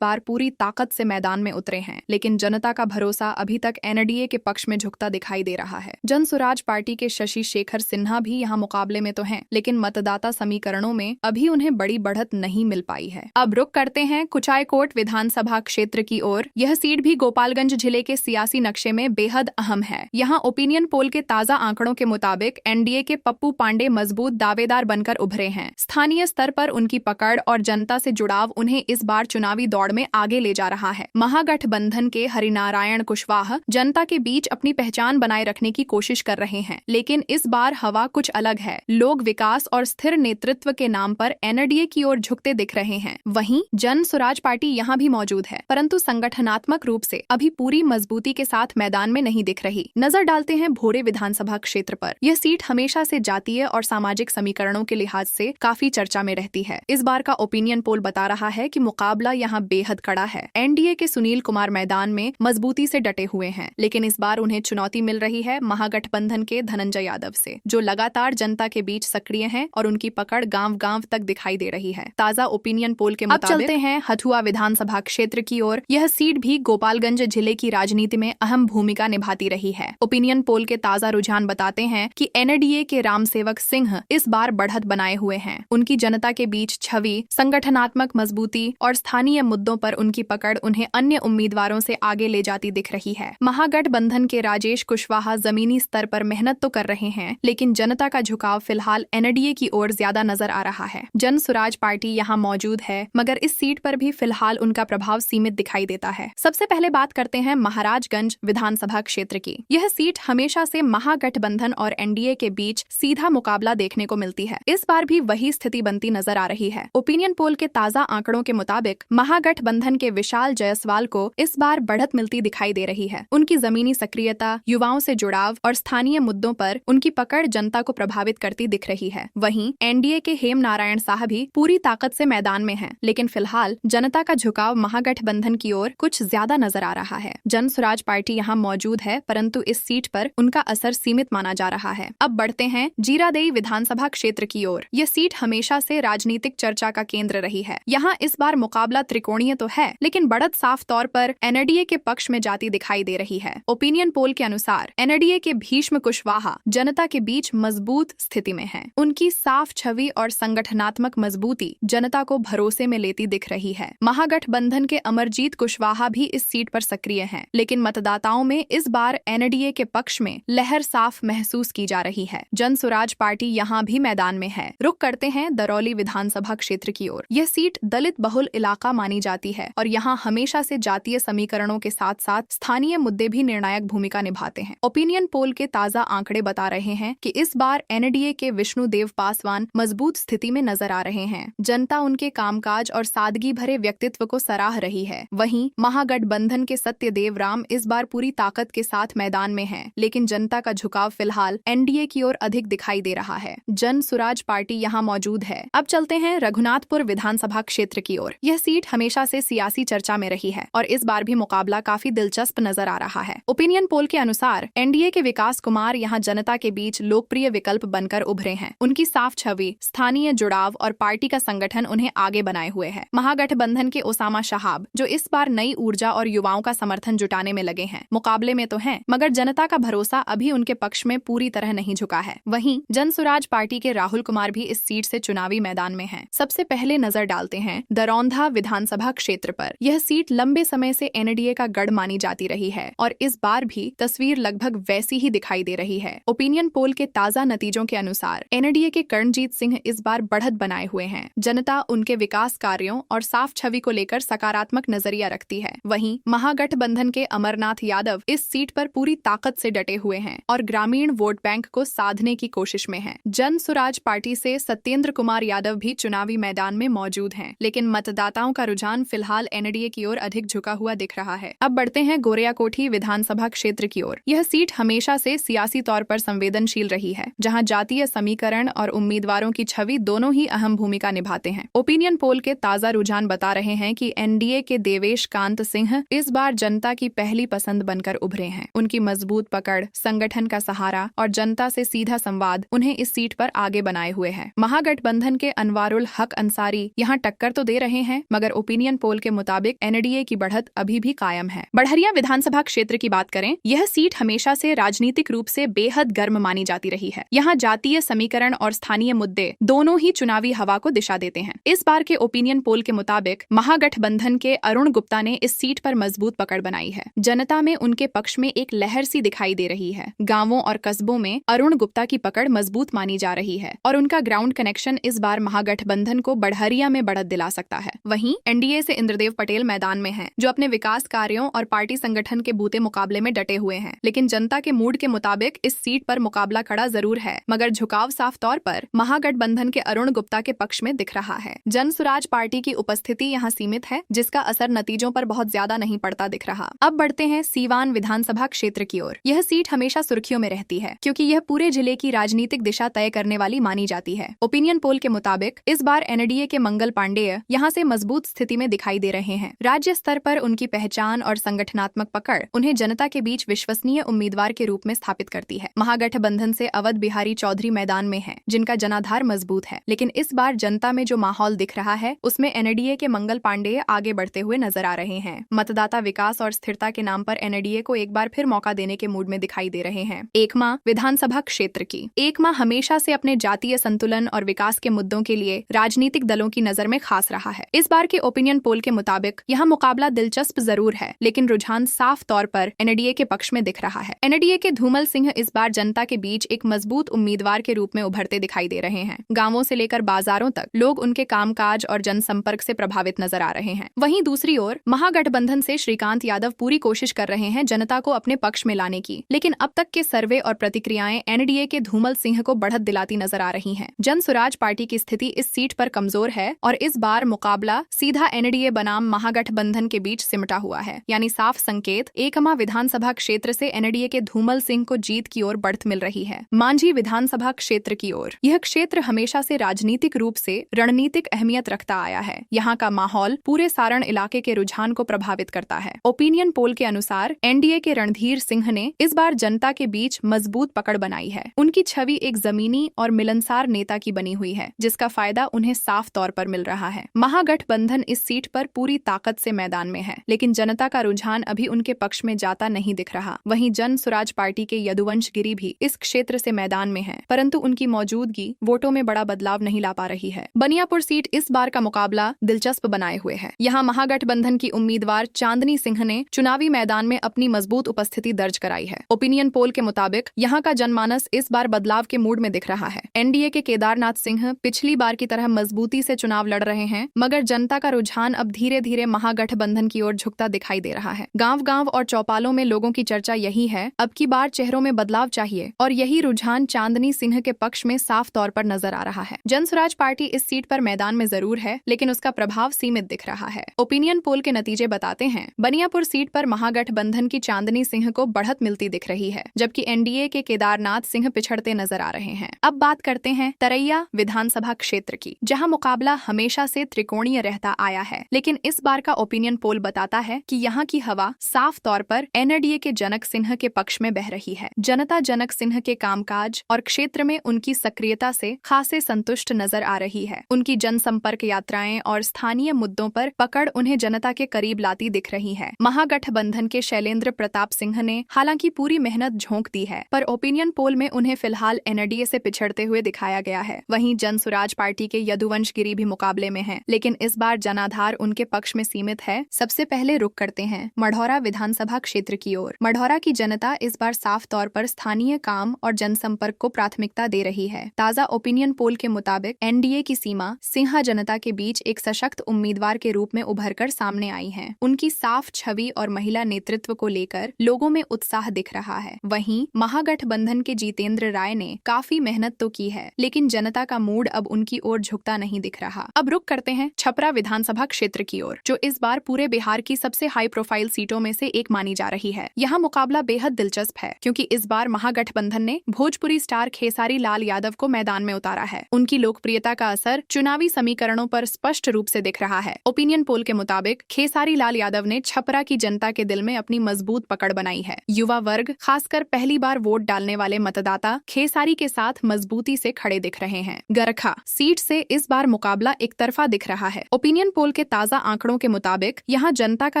बार पूरी ताकत से मैदान में उतरे हैं, लेकिन जनता का भरोसा अभी तक एनडीए के पक्ष में झुकता दिखाई दे रहा है। जन सुराज पार्टी के शशि शेखर सिन्हा भी यहाँ मुकाबले में तो हैं, लेकिन मतदाता समीकरणों में अभी उन्हें बड़ी बढ़त नहीं मिल पाई है। अब रुक करते हैं कुचायकोट विधानसभा क्षेत्र की ओर। यह सीट भी गोपालगंज जिले के सियासी नक्शे में बेहद अहम है। यहाँ ओपिनियन पोल के ताजा आंकड़ों के मुताबिक एनडीए के पप्पू पांडे मजबूत दावेदार बनकर उभरे हैं। स्थानीय स्तर पर उनकी पकड़ और जनता से जुड़ाव उन्हें इस बार चुनावी दौड़ में आगे ले जा रहा है। महागठबंधन के हरिनारायण कुशवाहा जनता के बीच अपनी पहचान बनाए रखने की कोशिश कर रहे हैं, लेकिन इस बार हवा कुछ अलग है। लोग विकास और स्थिर नेतृत्व के नाम पर एनडीए की ओर झुकते दिख रहे हैं। वहीं जन सुराज पार्टी यहाँ भी मौजूद है, परंतु संगठनात्मक रूप से अभी पूरी मजबूती के साथ मैदान में नहीं दिख रही। नजर डालते हैं भोरे विधानसभा क्षेत्र पर। यह सीट हमेशा से जातीय और सामाजिक समीकरणों के लिहाज से काफी चर्चा में रहती है। इस बार का ओपिनियन पोल बता रहा है कि मुकाबला यहाँ बेहद कड़ा है। एनडीए के सुनील कुमार मैदान में मजबूती से डटे हुए हैं, लेकिन इस बार उन्हें चुनौती मिल रही है महागठबंधन के धनंजय यादव से, जो लगातार जनता के बीच सक्रिय हैं और उनकी पकड़ गांव-गांव तक दिखाई दे रही है। ताजा ओपिनियन पोल के मुताबिक चलते हैं हथुआ विधानसभा क्षेत्र की ओर। यह सीट भी गोपालगंज जिले की राजनीति में अहम भूमिका निभाती रही है। ओपिनियन पोल के ताजा रुझान बताते हैं कि एनडीए के रामसेवक सिंह इस बार बढ़त बनाए हुए हैं। उनकी जनता के बीच छवि, संगठनात्मक मजबूती और स्थानीय मुद्दों पर उनकी पकड़ उन्हें अन्य उम्मीदवारों से आगे ले जाती दिख रही है। महागठबंधन के राजेश कुशवाहा जमीनी स्तर पर मेहनत तो कर रहे हैं, लेकिन जनता का झुकाव फिलहाल एनडीए की ओर ज्यादा नजर आ रहा है। जन सुराज पार्टी यहाँ मौजूद है, मगर इस सीट पर भी फिलहाल उनका प्रभाव सीमित दिखाई देता है। सबसे पहले बात करते हैं महाराजगंज विधानसभा क्षेत्र की। यह सीट हमेशा से महागठबंधन और एनडीए के बीच सीधा मुकाबला देखने को मिलती है। इस बार भी वही स्थिति बनती नजर आ रही है। ओपिनियन पोल के ताजा आंकड़ों के मुताबिक महागठबंधन के विशाल जायसवाल को इस बार बढ़त मिलती दिखाई दे रही है। उनकी जमीनी सक्रियता, युवाओं से जुड़ाव और स्थानीय मुद्दों पर उनकी पकड़ जनता को प्रभावित करती दिख रही है। वहीं एनडीए के हेम नारायण साह भी पूरी ताकत से मैदान में हैं, लेकिन फिलहाल जनता का झुकाव महागठबंधन की ओर कुछ ज्यादा नजर आ रहा है। जन सुराज पार्टी यहाँ मौजूद है, परंतु इस सीट पर उनका असर सीमित माना जा रहा है। अब बढ़ते हैं जीरादेई विधानसभा क्षेत्र की ओर। यह सीट हमेशा से राजनीतिक चर्चा का केंद्र रही है। यहाँ इस बार मुकाबला त्रिकोणीय तो है, लेकिन बढ़त साफ तौर पर एनडीए के पक्ष में जाती दिखाई दे रही है। ओपिनियन पोल के अनुसार एनडीए के भीष्म कुशवाहा जनता के बीच मजबूत स्थिति में हैं। उनकी साफ छवि और संगठनात्मक मजबूती जनता को भरोसे में लेती दिख रही है। महागठबंधन के अमरजीत कुशवाहा भी इस सीट पर सक्रिय हैं, लेकिन मतदाताओं में इस बार एनडीए के पक्ष में लहर साफ महसूस की जा रही है। जन सुराज पार्टी यहाँ भी मैदान में है। रुक करते हैं दरौली विधानसभा क्षेत्र की ओर। यह सीट दलित बहुल इलाका मानी जाती है और यहाँ हमेशा से जातीय समीकरणों के साथ साथ स्थानीय मुद्दे भी निर्णायक भूमिका निभाते हैं। ओपिनियन पोल के ताजा आंकड़े बता रहे हैं कि इस बार एनडीए के विष्णुदेव पासवान मजबूत स्थिति में नजर आ रहे हैं। जनता उनके कामकाज और सादगी भरे व्यक्तित्व को सराह रही है। वहीं महागठबंधन के सत्यदेव राम इस बार पूरी ताकत के साथ मैदान में हैं, लेकिन जनता का झुकाव फिलहाल एनडीए की ओर अधिक दिखाई दे रहा है। जन सुराज पार्टी यहाँ मौजूद है। अब चलते हैं रघुनाथपुर विधानसभा क्षेत्र की ओर। यह सीट हमेशा से सियासी चर्चा में रही है और इस बार भी मुकाबला काफी दिलचस्प नजर आ रहा है। ओपिनियन पोल के अनुसार एनडीए के विकास कुमार यहाँ जनता के बीच लोकप्रिय विकल्प बनकर उभरे हैं। उनकी साफ छवि, स्थानीय जुड़ाव और पार्टी का संगठन उन्हें आगे बनाए हुए है। महागठबंधन के ओसामा शहाब, जो इस बार नई ऊर्जा और युवाओं का समर्थन जुटाने में लगे हैं, मुकाबले में तो हैं, मगर जनता का भरोसा अभी उनके पक्ष में पूरी तरह नहीं झुका है। वहीं जन सुराज पार्टी के राहुल कुमार भी इस सीट से चुनावी मैदान में हैं। सबसे पहले नजर डालते हैं दरौंधा विधानसभा क्षेत्र पर। यह सीट लंबे समय से एनडीए का गढ़ मानी जाती रही है और इस बार भी तस्वीर लगभग वैसी ही दिखाई दे रही है। ओपिनियन पोल के ताजा नतीजों के अनुसार एनडीए के कर्णजीत सिंह इस बार बढ़त बनाए हुए हैं। जनता उनके विकास कार्यों और साफ छवि को लेकर सकारात्मक नजरिया रखती है। वहीं महागठबंधन के अमरनाथ यादव इस सीट पर पूरी ताकत से डटे हुए हैं और ग्रामीण वोट बैंक को साधने की कोशिश में हैं। जन सुराज पार्टी से सत्येंद्र कुमार यादव भी चुनावी मैदान में मौजूद हैं, लेकिन मतदाताओं का रुझान फिलहाल एनडीए की ओर अधिक झुका हुआ दिख रहा है। अब बढ़ते हैं गोरियाकोठी विधानसभा क्षेत्र की ओर। यह सीट हमेशा से सियासी तौर पर संवेदनशील रही है, जहां जातीय समीकरण और उम्मीदवारों की छवि दोनों ही अहम भूमिका निभाते हैं। ओपिनियन पोल के ताजा रुझान बता रहे हैं कि एनडीए के देवेश कांत सिंह इस बार जनता की पहली पसंद बनकर उभरे हैं। उनकी मजबूत पकड़, संगठन का सहारा और जनता से सीधा संवाद उन्हें इस सीट पर आगे बनाए हुए है। महागठबंधन के अनवारुल हक अंसारी यहाँ टक्कर तो दे रहे हैं, मगर ओपिनियन पोल के मुताबिक एनडीए की बढ़त अभी भी कायम है। बढ़हरिया विधानसभा क्षेत्र की बात करें, यह सीट हमेशा से राजनीतिक रूप से बेहद गर्म मानी जाती रही है। यहाँ जातीय समीकरण और स्थानीय मुद्दे दोनों ही चुनावी हवा को दिशा देते हैं। इस बार के ओपिनियन पोल के मुताबिक महागठबंधन के अरुण गुप्ता ने इस सीट पर मजबूत पकड़ बनाई है। जनता में उनके पक्ष में एक लहर सी दिखाई दे रही है। गांवों और कस्बों में अरुण गुप्ता की पकड़ मजबूत मानी जा रही है और उनका ग्राउंड कनेक्शन इस बार महागठबंधन को बढ़हरिया में बढ़त दिला सकता है। वहीं एनडीए से इंद्रदेव पटेल मैदान में हैं, जो अपने विकास कार्यों और पार्टी संगठन के बूते मुकाबले में डटे हुए हैं। लेकिन जनता के मूड के मुताबिक इस सीट पर मुकाबला खड़ा जरूर है, मगर झुकाव साफ तौर पर महागठबंधन के अरुण गुप्ता के पक्ष में दिख रहा है। जन सुराज पार्टी की उपस्थिति यहाँ सीमित है, जिसका असर नतीजों पर बहुत ज्यादा नहीं पड़ता दिख रहा। अब बढ़ते हैं सीवान विधानसभा क्षेत्र की ओर। यह सीट हमेशा सुर्खियों में रहती है, क्योंकि यह पूरे जिले की राजनीतिक दिशा तय करने वाली मानी जाती है। ओपिनियन पोल के मुताबिक इस बार एनडीए के मंगल पांडेय यहाँ से मजबूत स्थिति में दिखाई दे रहे हैं। राज्य स्तर पर उनकी पहचान और संगठनात्मक पकड़ उन्हें जनता के बीच विश्वसनीय उम्मीदवार के रूप में स्थापित करती है। महागठबंधन से अवध बिहारी चौधरी मैदान में है, जिनका जनाधार मजबूत है, लेकिन इस बार जनता में जो माहौल दिख रहा है उसमें एनडीए के मंगल पांडेय आगे बढ़ते हुए नजर आ रहे हैं। मतदाता विकास और स्थिरता के नाम पर एनडीए को एक बार फिर मौका देने के मूड में दिखाई दे रहे हैं। एकमा विधानसभा क्षेत्र की एकमा हमेशा से अपने जातीय संतुलन और विकास के मुद्दों के लिए राजनीतिक दलों की नजर में खास रहा है। इस बार के ओपिनियन पोल के मुताबिक यहाँ मुकाबला दिलचस्प जरूर है, लेकिन रुझान साफ तौर पर एनडीए के पक्ष में दिख रहा है। एनडीए के धूमल सिंह इस बार जनता के बीच एक मजबूत उम्मीदवार के रूप में उभरते दिखाई दे रहे हैं। गांवों से लेकर बाजारों तक लोग उनके कामकाज और जनसंपर्क से प्रभावित नजर आ रहे हैं। वहीं दूसरी ओर महागठबंधन से श्रीकांत यादव पूरी कोशिश कर रहे हैं जनता को अपने पक्ष में लाने की, लेकिन अब तक के सर्वे और प्रतिक्रियाएं एनडीए के धूमल सिंह को बढ़त दिलाती नजर आ रही हैं। जन सुराज पार्टी की स्थिति इस सीट पर कमजोर है और इस बार मुकाबला सीधा एनडीए बनाम महागठबंधन के बीच सिमटा हुआ है, यानी साफ संकेत एकमा विधानसभा क्षेत्र से एनडीए के धूमल सिंह को जीत की ओर बढ़त मिल रही है। मांझी विधानसभा क्षेत्र की ओर यह क्षेत्र हमेशा से राजनीतिक रूप से रणनीतिक अहमियत रखता आया है। यहाँ का माहौल पूरे सारण इलाके के रुझान को प्रभावित करता है। ओपिनियन पोल के अनुसार एनडीए के रणधीर सिंह ने इस बार जनता के बीच मजबूत पकड़ बनाई है। उनकी छवि एक जमीनी और मिलनसार नेता की बनी हुई है, जिसका फायदा उन्हें साफ तौर पर मिल रहा है। महागठबंधन इस सीट पर पूरी ताकत से मैदान में है, लेकिन जनता का रुझान अभी उनके पक्ष में जाता नहीं दिख रहा। वहीं जन सुराज पार्टी के यदुवंश गिरी भी इस क्षेत्र से मैदान में है, परंतु उनकी मौजूदगी वोटों में बड़ा बदलाव नहीं ला पा रही है। बनियापुर सीट इस बार का मुकाबला दिलचस्प बनाए हुए है। यहाँ महागठबंधन की उम्मीदवार चांदनी सिंह ने चुनावी मैदान में अपनी मजबूत उपस्थिति दर्ज कराई है। ओपिनियन पोल के मुताबिक यहाँ का जनमानस इस बार बदलाव के मूड में दिख रहा है। एनडीए के केदारनाथ सिंह पिछली बार की तरह मजबूती से चुनाव लड़ रहे हैं, मगर जनता का रुझान अब धीरे धीरे महागठबंधन की ओर झुकता दिखाई दे रहा है। गांव-गांव और चौपालों में लोगों की चर्चा यही है, अब की बार चेहरों में बदलाव चाहिए, और यही रुझान चांदनी सिंह के पक्ष में साफ तौर पर नजर आ रहा है। जन सुराज पार्टी इस सीट पर मैदान में जरूर है, लेकिन उसका प्रभाव सीमित दिख रहा है। ओपिनियन पोल के नतीजे बताते हैं बनियापुर सीट पर महागठबंधन की चांदनी सिंह को बढ़त मिलती दिख रही है, जबकि एनडीए के केदारनाथ सिंह पिछड़ते नजर आ रहे हैं। अब बात करते हैं तरैया विधानसभा क्षेत्र की, जहां मुकाबला हमेशा से त्रिकोणीय रहता आया है, लेकिन इस बार का ओपिनियन पोल बताता है कि यहाँ की हवा साफ तौर पर एनडीए के जनक सिंह के पक्ष में बह रही है। जनता जनक सिंह के कामकाज और क्षेत्र में उनकी सक्रियता से खासे संतुष्ट नजर आ रही है। उनकी जनसंपर्क यात्राएं और स्थानीय मुद्दों पर पकड़ उन्हें जनता के करीब लाती दिख रही है। महागठबंधन के शैलेंद्र प्रताप सिंह ने हालांकि पूरी मेहनत झोंक दी है, पर ओपिनियन पोल में उन्हें फिलहाल एनडीए से पिछड़ते हुए दिखाया गया है। वहीं जन सुराज पार्टी के यदुवंश गिरी भी मुकाबले में है, लेकिन इस बार जनाधार उनके पक्ष में सीमित है। सबसे पहले रुक करते हैं मढ़ौरा विधानसभा क्षेत्र की ओर। मढ़ौरा की जनता इस बार साफ तौर पर स्थानीय काम और जनसंपर्क को प्राथमिकता दे रही है। ताजा ओपिनियन पोल के मुताबिक एनडीए की सीमा सिंहा जनता के बीच एक सशक्त उम्मीदवार के रूप में उभरकर सामने आई है। उनकी साफ छवि और महिला नेतृत्व को लेकर लोगों में उत्साह दिख रहा है। वहीं महागठबंधन के जितेंद्र राय ने काफी मेहनत तो की है, लेकिन जनता का मूड अब उनकी ओर झुकता नहीं दिख रहा। अब रुक करते हैं छपरा विधानसभा क्षेत्र की ओर, जो इस बार बार पूरे बिहार की सबसे हाई प्रोफाइल सीटों में से एक मानी जा रही है। यहाँ मुकाबला बेहद दिलचस्प है क्योंकि इस बार महागठबंधन ने भोजपुरी स्टार खेसारी लाल यादव को मैदान में उतारा है। उनकी लोकप्रियता का असर चुनावी समीकरणों पर स्पष्ट रूप से दिख रहा है। ओपिनियन पोल के मुताबिक खेसारी लाल यादव ने छपरा की जनता के दिल में अपनी मजबूत पकड़ बनाई है। युवा वर्ग, खासकर पहली बार वोट डालने वाले मतदाता खेसारी के साथ मजबूती से खड़े दिख रहे हैं। गरखा सीट से इस बार मुकाबला एक तरफा दिख रहा है। ओपिनियन पोल के ताजा आंकड़ों के मुताबिक यहाँ जनता का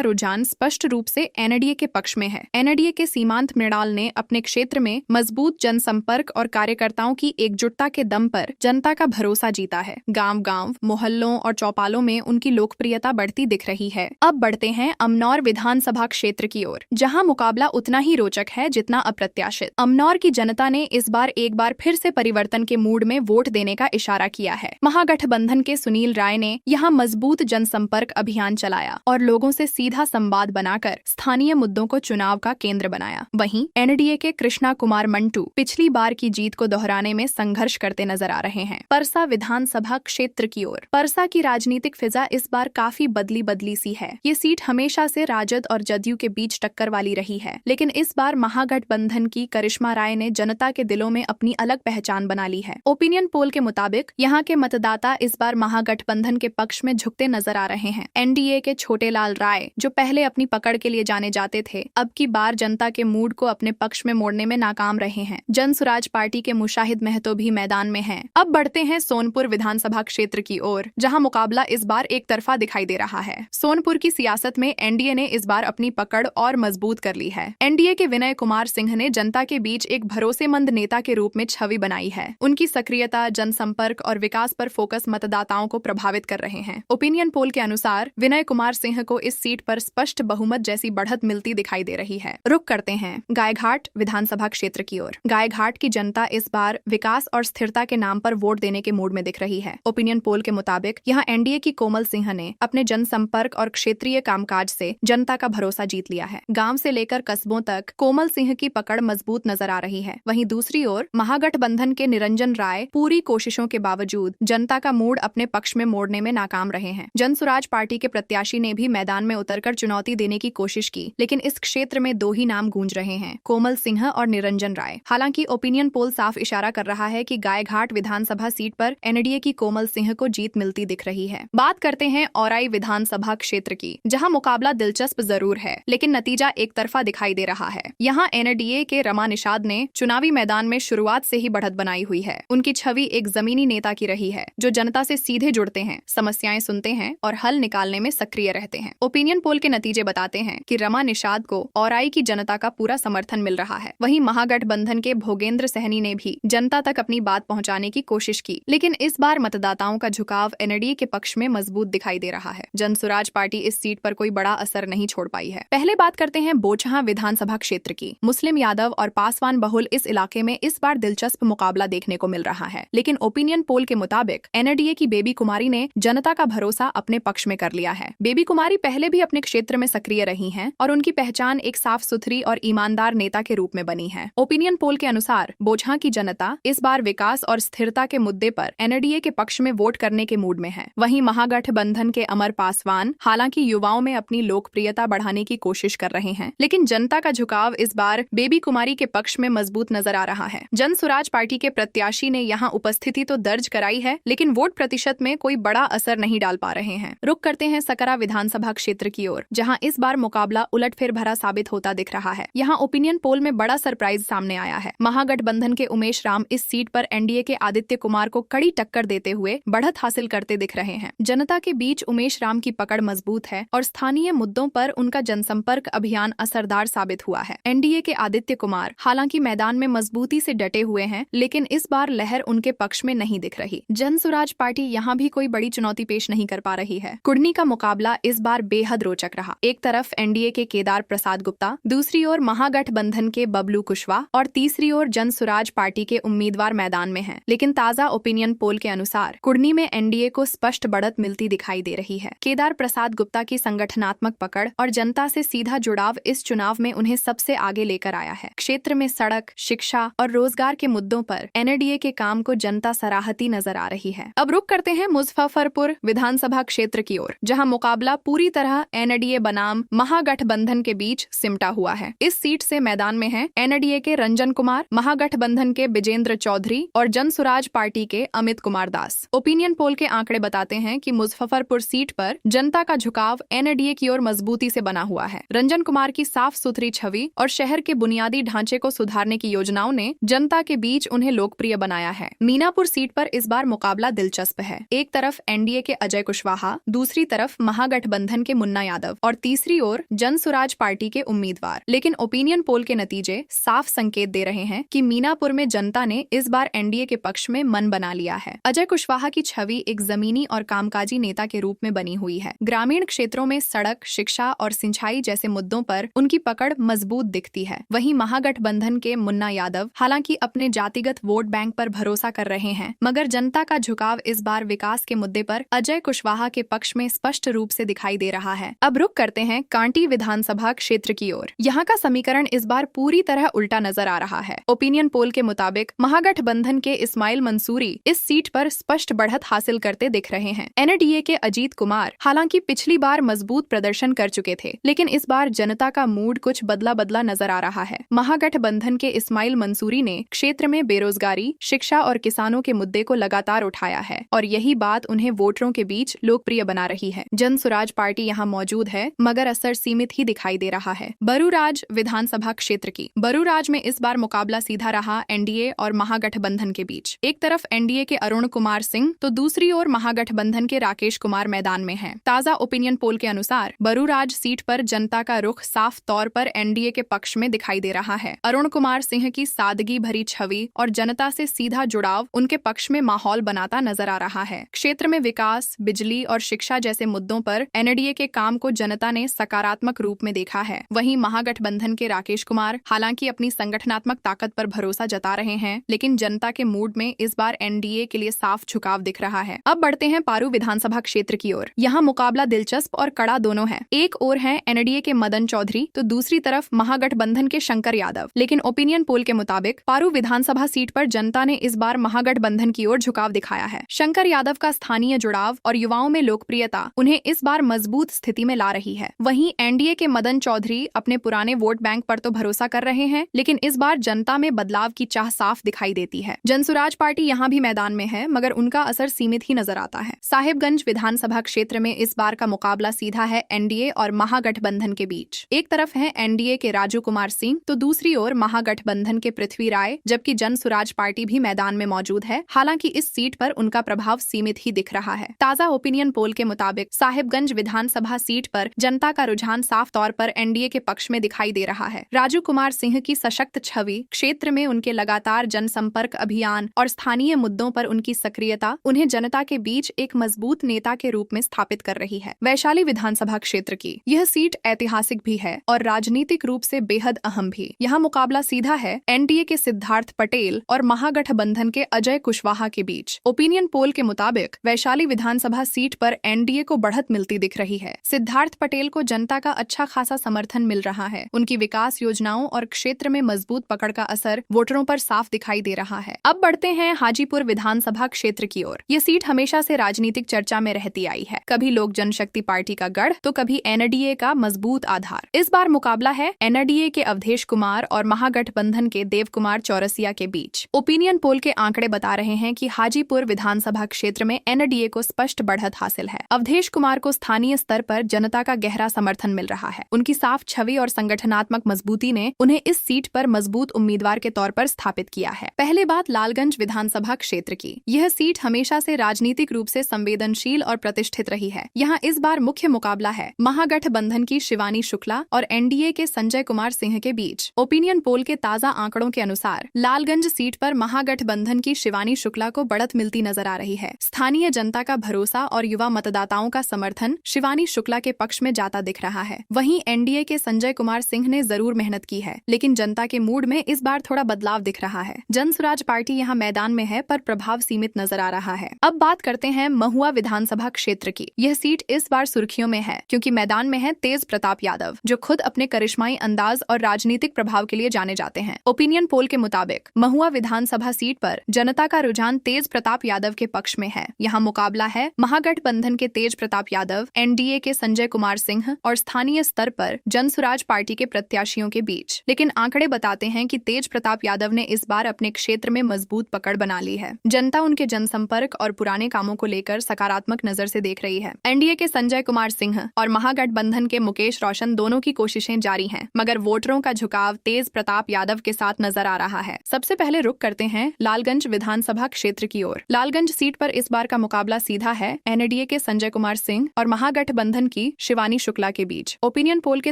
रुझान स्पष्ट रूप से एनडीए के पक्ष में है। एनडीए के सीमांत मृणाल ने अपने क्षेत्र में मजबूत जनसंपर्क और कार्यकर्ताओं की एकजुटता के दम पर जनता का भरोसा जीता है। गांव-गांव, मोहल्लों और चौपालों में उनकी लोकप्रियता बढ़ती दिख रही है। अब बढ़ते हैं अमनौर विधानसभा क्षेत्र की ओर, जहां मुकाबला उतना ही रोचक है जितना अप्रत्याशित। अमनौर की जनता ने इस बार एक बार फिर से परिवर्तन के मूड में वोट देने का इशारा किया है। महागठबंधन के सुनील राय ने यहाँ मजबूत जनसंपर्क अभियान चलाया और लोगों से सीधा संवाद बनाकर स्थानीय मुद्दों को चुनाव का केंद्र बनाया। वहीं एनडीए के कृष्णा कुमार मंटू पिछली बार की जीत को दोहराने में संघर्ष करते नजर आ रहे हैं। परसा विधानसभा क्षेत्र की ओर, परसा की राजनीतिक फिजा इस बार काफी बदली सी है। ये सीट हमेशा से राजद और जदयू के बीच टक्कर वाली रही है, लेकिन इस बार महागठबंधन की करिश्मा राय ने जनता के दिलों में अपनी अलग पहचान बना ली है। ओपिनियन पोल के मुताबिक यहाँ के मतदाता इस बार महागठबंधन के पक्ष में झुकते नजर आ रहे हैं। एनडीए के छोटे लाल राय, जो पहले अपनी पकड़ के लिए जाने जाते थे, अब की बार जनता के मूड को अपने पक्ष में मोड़ने में नाकाम रहे हैं। जन सुराज पार्टी के मुशाहिद महतो भी मैदान में हैं। अब बढ़ते हैं सोनपुर विधानसभा क्षेत्र की ओर, जहां मुकाबला इस बार एक तरफा दिखाई दे रहा है। सोनपुर की सियासत में एनडीए ने इस बार अपनी पकड़ और मजबूत कर ली है। एनडीए के विनय कुमार सिंह ने जनता के बीच एक भरोसेमंद नेता के रूप में छवि बनाई है। उनकी सक्रियता, जनसंपर्क और विकास पर फोकस मतदाताओं को प्रभावित कर रहे हैं। ओपिनियन पोल के अनुसार विनय कुमार सिंह को इस सीट पर स्पष्ट बहुमत जैसी बढ़त मिलती दिखाई दे रही है। रुक करते हैं गायघाट विधानसभा क्षेत्र की ओर। गायघाट की जनता इस बार विकास और स्थिरता के नाम पर वोट देने के मूड में दिख रही है। ओपिनियन पोल के मुताबिक यहाँ एनडीए की कोमल सिंह ने अपने जनसंपर्क और क्षेत्रीय कामकाज से जनता का भरोसा जीत लिया है। गांव से लेकर कस्बों तक कोमल सिंह की पकड़ मजबूत नजर आ रही है। वहीं दूसरी ओर महागठबंधन के निरंजन राय पूरी कोशिशों के बावजूद जनता का मूड अपने पक्ष में मोड़ने में नाकाम रहे हैं। जन सुराज पार्टी के प्रत्याशी ने भी मैदान में उतरकर चुनौती देने की कोशिश की, लेकिन इस क्षेत्र में दो ही नाम गूंज रहे हैं, कोमल सिंह और निरंजन राय। हालांकि ओपिनियन पोल साफ इशारा कर रहा है कि गायघाट विधानसभा सीट पर एनडीए की कोमल सिंह को जीत मिलती दिख रही है। बात करते हैं औराई विधानसभा क्षेत्र की, जहां मुकाबला दिलचस्प जरूर है, लेकिन नतीजा एक तरफा दिखाई दे रहा है। यहाँ एनडीए के रमा निषाद ने चुनावी मैदान में शुरुआत से ही बढ़त बनाई हुई है। उनकी छवि एक जमीनी नेता की रही है, जो जनता से सीधे जुड़ते हैं, समस्याएं सुनते हैं और हल निकालने में सक्रिय रहते हैं। ओपिनियन पोल के नतीजे बताते हैं कि रमा निषाद को औराई की जनता का पूरा समर्थन मिल रहा है। वहीं महागठबंधन के भोगेंद्र सहनी ने भी जनता तक अपनी बात पहुंचाने की कोशिश की, लेकिन इस बार मतदाताओं का झुकाव एनडीए के पक्ष में मजबूत दिखाई दे रहा है। जन सुराज पार्टी इस सीट पर कोई बड़ा असर नहीं छोड़ पाई है। पहले बात करते हैं बोचहां विधानसभा क्षेत्र की। मुस्लिम यादव और पासवान बहुल इस इलाके में इस बार दिलचस्प मुकाबला देखने को मिल रहा है, लेकिन ओपिनियन पोल के मुताबिक एनडीए की बेबी कुमारी ने जनता का भरोसा अपने पक्ष में कर लिया है। बेबी कुमारी पहले भी अपने क्षेत्र में सक्रिय रही हैं और उनकी पहचान एक साफ सुथरी और ईमानदार नेता के रूप में बनी है। ओपिनियन पोल के अनुसार बोचहां की जनता इस बार विकास और स्थिरता के मुद्दे पर एनडीए के पक्ष में वोट करने के मूड में है। वहीं महागठबंधन के अमर पासवान हालांकि युवाओं में अपनी लोकप्रियता बढ़ाने की कोशिश कर रहे हैं, लेकिन जनता का झुकाव इस बार बेबी कुमारी के पक्ष में मजबूत नजर आ रहा है। जन सुराज पार्टी के प्रत्याशी ने यहाँ उपस्थिति तो दर्ज कराई है, लेकिन वोट प्रतिशत में कोई बड़ा असर नहीं डाल पा रहे हैं। रुक करते हैं सकरा विधानसभा क्षेत्र की ओर, जहां इस बार मुकाबला उलटफेर भरा साबित होता दिख रहा है। यहाँ ओपिनियन पोल में बड़ा सरप्राइज सामने आया है। महागठबंधन के उमेश राम इस सीट पर एनडीए के आदित्य कुमार को कड़ी टक्कर देते हुए बढ़त हासिल करते दिख रहे हैं। जनता के बीच उमेश राम की पकड़ मजबूत है और स्थानीय मुद्दों पर उनका जनसंपर्क अभियान असरदार साबित हुआ है। एनडीए के आदित्य कुमार हालांकि मैदान में मजबूती से डटे हुए हैं, लेकिन इस बार लहर उनके पक्ष में नहीं दिख रही। जन सुराज पार्टी यहाँ भी कोई बड़ी चुनौती पेश नहीं कर पा रही है। कुर्नी का मुकाबला इस बार बेहद रोचक रहा। एक तरफ एनडीए के केदार प्रसाद गुप्ता, दूसरी ओर महागठबंधन के बबलू कुशवाहा और तीसरी ओर जन सुराज पार्टी के उम्मीदवार मैदान में हैं। लेकिन ताजा ओपिनियन पोल के अनुसार कुर्नी में एनडीए को स्पष्ट बढ़त मिलती दिखाई दे रही है। केदार प्रसाद गुप्ता की संगठनात्मक पकड़ और जनता से सीधा जुड़ाव इस चुनाव में उन्हें सबसे आगे लेकर आया है। क्षेत्र में सड़क, शिक्षा और रोजगार के मुद्दों पर एनडीए के काम को जनता सराहती नजर आ रही है। अब रुक करते हैं मुजफ्फरपुर विधानसभा क्षेत्र की ओर, जहां मुकाबला मुकाबला पूरी तरह एनडीए बनाम महागठबंधन के बीच सिमटा हुआ है। इस सीट से मैदान में हैं एनडीए के रंजन कुमार, महागठबंधन के विजेंद्र चौधरी और जन सुराज पार्टी के अमित कुमार दास। ओपिनियन पोल के आंकड़े बताते हैं कि मुजफ्फरपुर सीट पर जनता का झुकाव एनडीए की ओर मजबूती से बना हुआ है। रंजन कुमार की साफ सुथरी छवि और शहर के बुनियादी ढांचे को सुधारने की योजनाओं ने जनता के बीच उन्हें लोकप्रिय बनाया है। मीनापुर सीट पर इस बार मुकाबला दिलचस्प है। एक तरफ एनडीए के अजय कुशवाहा, दूसरी तरफ महागठबंधन के मुन्ना यादव और तीसरी ओर जन सुराज पार्टी के उम्मीदवार। लेकिन ओपिनियन पोल के नतीजे साफ संकेत दे रहे हैं कि मीनापुर में जनता ने इस बार एनडीए के पक्ष में मन बना लिया है। अजय कुशवाहा की छवि एक जमीनी और कामकाजी नेता के रूप में बनी हुई है। ग्रामीण क्षेत्रों में सड़क, शिक्षा और सिंचाई जैसे मुद्दों पर उनकी पकड़ मजबूत दिखती है। वहीं महागठबंधन के मुन्ना यादव हालांकि अपने जातिगत वोट बैंक पर भरोसा कर रहे हैं, मगर जनता का झुकाव इस बार विकास के मुद्दे पर अजय कुशवाहा के पक्ष में स्पष्ट रूप से दिखाई दे रहा है। अब रुख करते हैं कांटी विधानसभा क्षेत्र की ओर। यहाँ का समीकरण इस बार पूरी तरह उल्टा नजर आ रहा है। ओपिनियन पोल के मुताबिक महागठबंधन के इस्माइल मंसूरी इस सीट पर स्पष्ट बढ़त हासिल करते दिख रहे हैं। एनडीए के अजीत कुमार हालांकि पिछली बार मजबूत प्रदर्शन कर चुके थे, लेकिन इस बार जनता का मूड कुछ बदला बदला नजर आ रहा है। महागठबंधन के इस्माइल मंसूरी ने क्षेत्र में बेरोजगारी, शिक्षा और किसानों के मुद्दे को लगातार उठाया है और यही बात उन्हें वोटरों के बीच लोकप्रिय बना रही है। जन सुराज पार्टी यहाँ मौजूद है, मगर असर सीमित ही दिखाई दे रहा है। बरूराज विधानसभा क्षेत्र की बरूराज में इस बार मुकाबला सीधा रहा एनडीए और महागठबंधन के बीच। एक तरफ एनडीए के अरुण कुमार सिंह तो दूसरी ओर महागठबंधन के राकेश कुमार मैदान में हैं। ताजा ओपिनियन पोल के अनुसार बरूराज सीट पर जनता का रुख साफ तौर पर एनडीए के पक्ष में दिखाई दे रहा है। अरुण कुमार सिंह की सादगी भरी छवि और जनता से सीधा जुड़ाव उनके पक्ष में माहौल बनाता नजर आ रहा है। क्षेत्र में विकास, बिजली और शिक्षा जैसे मुद्दों पर एनडीए के काम को जनता ने सकारात्मक रूप में देखा है। वहीं महागठबंधन के राकेश कुमार हालांकि अपनी संगठनात्मक ताकत पर भरोसा जता रहे हैं, लेकिन जनता के मूड में इस बार एनडीए के लिए साफ झुकाव दिख रहा है। अब बढ़ते हैं पारू विधानसभा क्षेत्र की ओर। यहाँ मुकाबला दिलचस्प और कड़ा दोनों है। एक ओर है एनडीए के मदन चौधरी तो दूसरी तरफ महागठबंधन के शंकर यादव। लेकिन ओपिनियन पोल के मुताबिक पारू विधानसभा सीट पर जनता ने इस बार महागठबंधन की ओर झुकाव दिखाया है। शंकर यादव का स्थानीय जुड़ाव और युवाओं में लोकप्रियता उन्हें इस बार मजबूत स्थिति में ला रही है। वहीं एनडीए के मदन चौधरी अपने पुराने वोट बैंक पर तो भरोसा कर रहे हैं, लेकिन इस बार जनता में बदलाव की चाह साफ दिखाई देती है। जनसुराज पार्टी यहाँ भी मैदान में है, मगर उनका असर सीमित ही नजर आता है। साहिबगंज विधानसभा क्षेत्र में इस बार का मुकाबला सीधा है एनडीए और महागठबंधन के बीच। एक तरफ है एनडीए के राजू कुमार सिंह तो दूसरी ओर महागठबंधन के पृथ्वी राय, जबकि जन सुराज पार्टी भी मैदान में मौजूद है। हालांकि इस सीट पर उनका प्रभाव सीमित ही दिख रहा है। ताजा ओपिनियन पोल के मुताबिक साहिबगंज विधानसभा सीट पर जनता का रुझान साफ तौर पर एनडीए के पक्ष में दिखाई दे रहा है। राजू कुमार सिंह की सशक्त छवि, क्षेत्र में उनके लगातार जनसंपर्क अभियान और स्थानीय मुद्दों पर उनकी सक्रियता उन्हें जनता के बीच एक मजबूत नेता के रूप में स्थापित कर रही है। वैशाली विधानसभा क्षेत्र की यह सीट ऐतिहासिक भी है और राजनीतिक रूप से बेहद अहम भी। यहाँ मुकाबला सीधा है एनडीए के सिद्धार्थ पटेल और महागठबंधन के अजय कुशवाहा के बीच। ओपिनियन पोल के मुताबिक वैशाली विधानसभा सीट पर एनडीए को बढ़त मिलती दिख रही है। सिद्धार्थ पटेल को जनता का अच्छा खासा समर्थन मिल रहा है। उनकी विकास योजनाओं और क्षेत्र में मजबूत पकड़ का असर वोटरों पर साफ दिखाई दे रहा है। अब बढ़ते हैं हाजीपुर विधानसभा क्षेत्र की ओर। ये सीट हमेशा से राजनीतिक चर्चा में रहती आई है। कभी लोक जनशक्ति पार्टी का गढ़ तो कभी एनडीए का मजबूत आधार। इस बार मुकाबला है एनडीए के अवधेश कुमार और महागठबंधन के देव कुमार चौरसिया के बीच। ओपिनियन पोल के आंकड़े बता रहे हैं कि हाजीपुर विधानसभा क्षेत्र में एनडीए को स्पष्ट बढ़त हासिल है। अवधेश कुमार को स्थानीय स्तर पर जनता का गहरा समर्थन मिल रहा है। उनकी साफ छवि और संगठनात्मक मजबूती ने उन्हें इस सीट पर मजबूत उम्मीदवार के तौर पर स्थापित किया है। पहले बात लालगंज विधानसभा क्षेत्र की। यह सीट हमेशा से राजनीतिक रूप से संवेदनशील और प्रतिष्ठित रही है। यहाँ इस बार मुख्य मुकाबला है महागठबंधन की शिवानी शुक्ला और एनडीए के संजय कुमार सिंह के बीच। ओपिनियन पोल के ताजा आंकड़ों के अनुसार लालगंज सीट पर महागठबंधन की शिवानी शुक्ला को बढ़त मिलती नजर आ रही है। स्थानीय जनता का भरोसा और युवा मतदाताओं का समर्थन शिवानी शुक्ला के पक्ष में जाता दिख रहा है। वहीं एनडीए के संजय कुमार सिंह ने जरूर मेहनत की है, लेकिन जनता के मूड में इस बार थोड़ा बदलाव दिख रहा है। जन सुराज पार्टी यहाँ मैदान में है, पर प्रभाव सीमित नजर आ रहा है। अब बात करते हैं महुआ विधानसभा क्षेत्र की। यह सीट इस बार सुर्खियों में है क्योंकि मैदान में है तेज प्रताप यादव, जो खुद अपने करिश्माई अंदाज और राजनीतिक प्रभाव के लिए जाने जाते हैं। ओपिनियन पोल के मुताबिक महुआ विधानसभा सीट पर जनता का रुझान तेज प्रताप यादव के पक्ष में है। यहाँ मुकाबला है महागठबंधन के तेज प्रताप यादव यादव, एनडीए के संजय कुमार सिंह और स्थानीय स्तर पर जनसुराज पार्टी के प्रत्याशियों के बीच। लेकिन आंकड़े बताते हैं कि तेज प्रताप यादव ने इस बार अपने क्षेत्र में मजबूत पकड़ बना ली है। जनता उनके जनसंपर्क और पुराने कामों को लेकर सकारात्मक नजर से देख रही है। एनडीए के संजय कुमार सिंह और महागठबंधन के मुकेश रोशन दोनों की कोशिशें जारी हैं, मगर वोटरों का झुकाव तेज प्रताप यादव के साथ नजर आ रहा है। सबसे पहले रुख करते हैं लालगंज विधानसभा क्षेत्र की ओर। लालगंज सीट पर इस बार का मुकाबला सीधा है एनडीए के संजय कुमार सिंह और महागठबंधन की शिवानी शुक्ला के बीच। ओपिनियन पोल के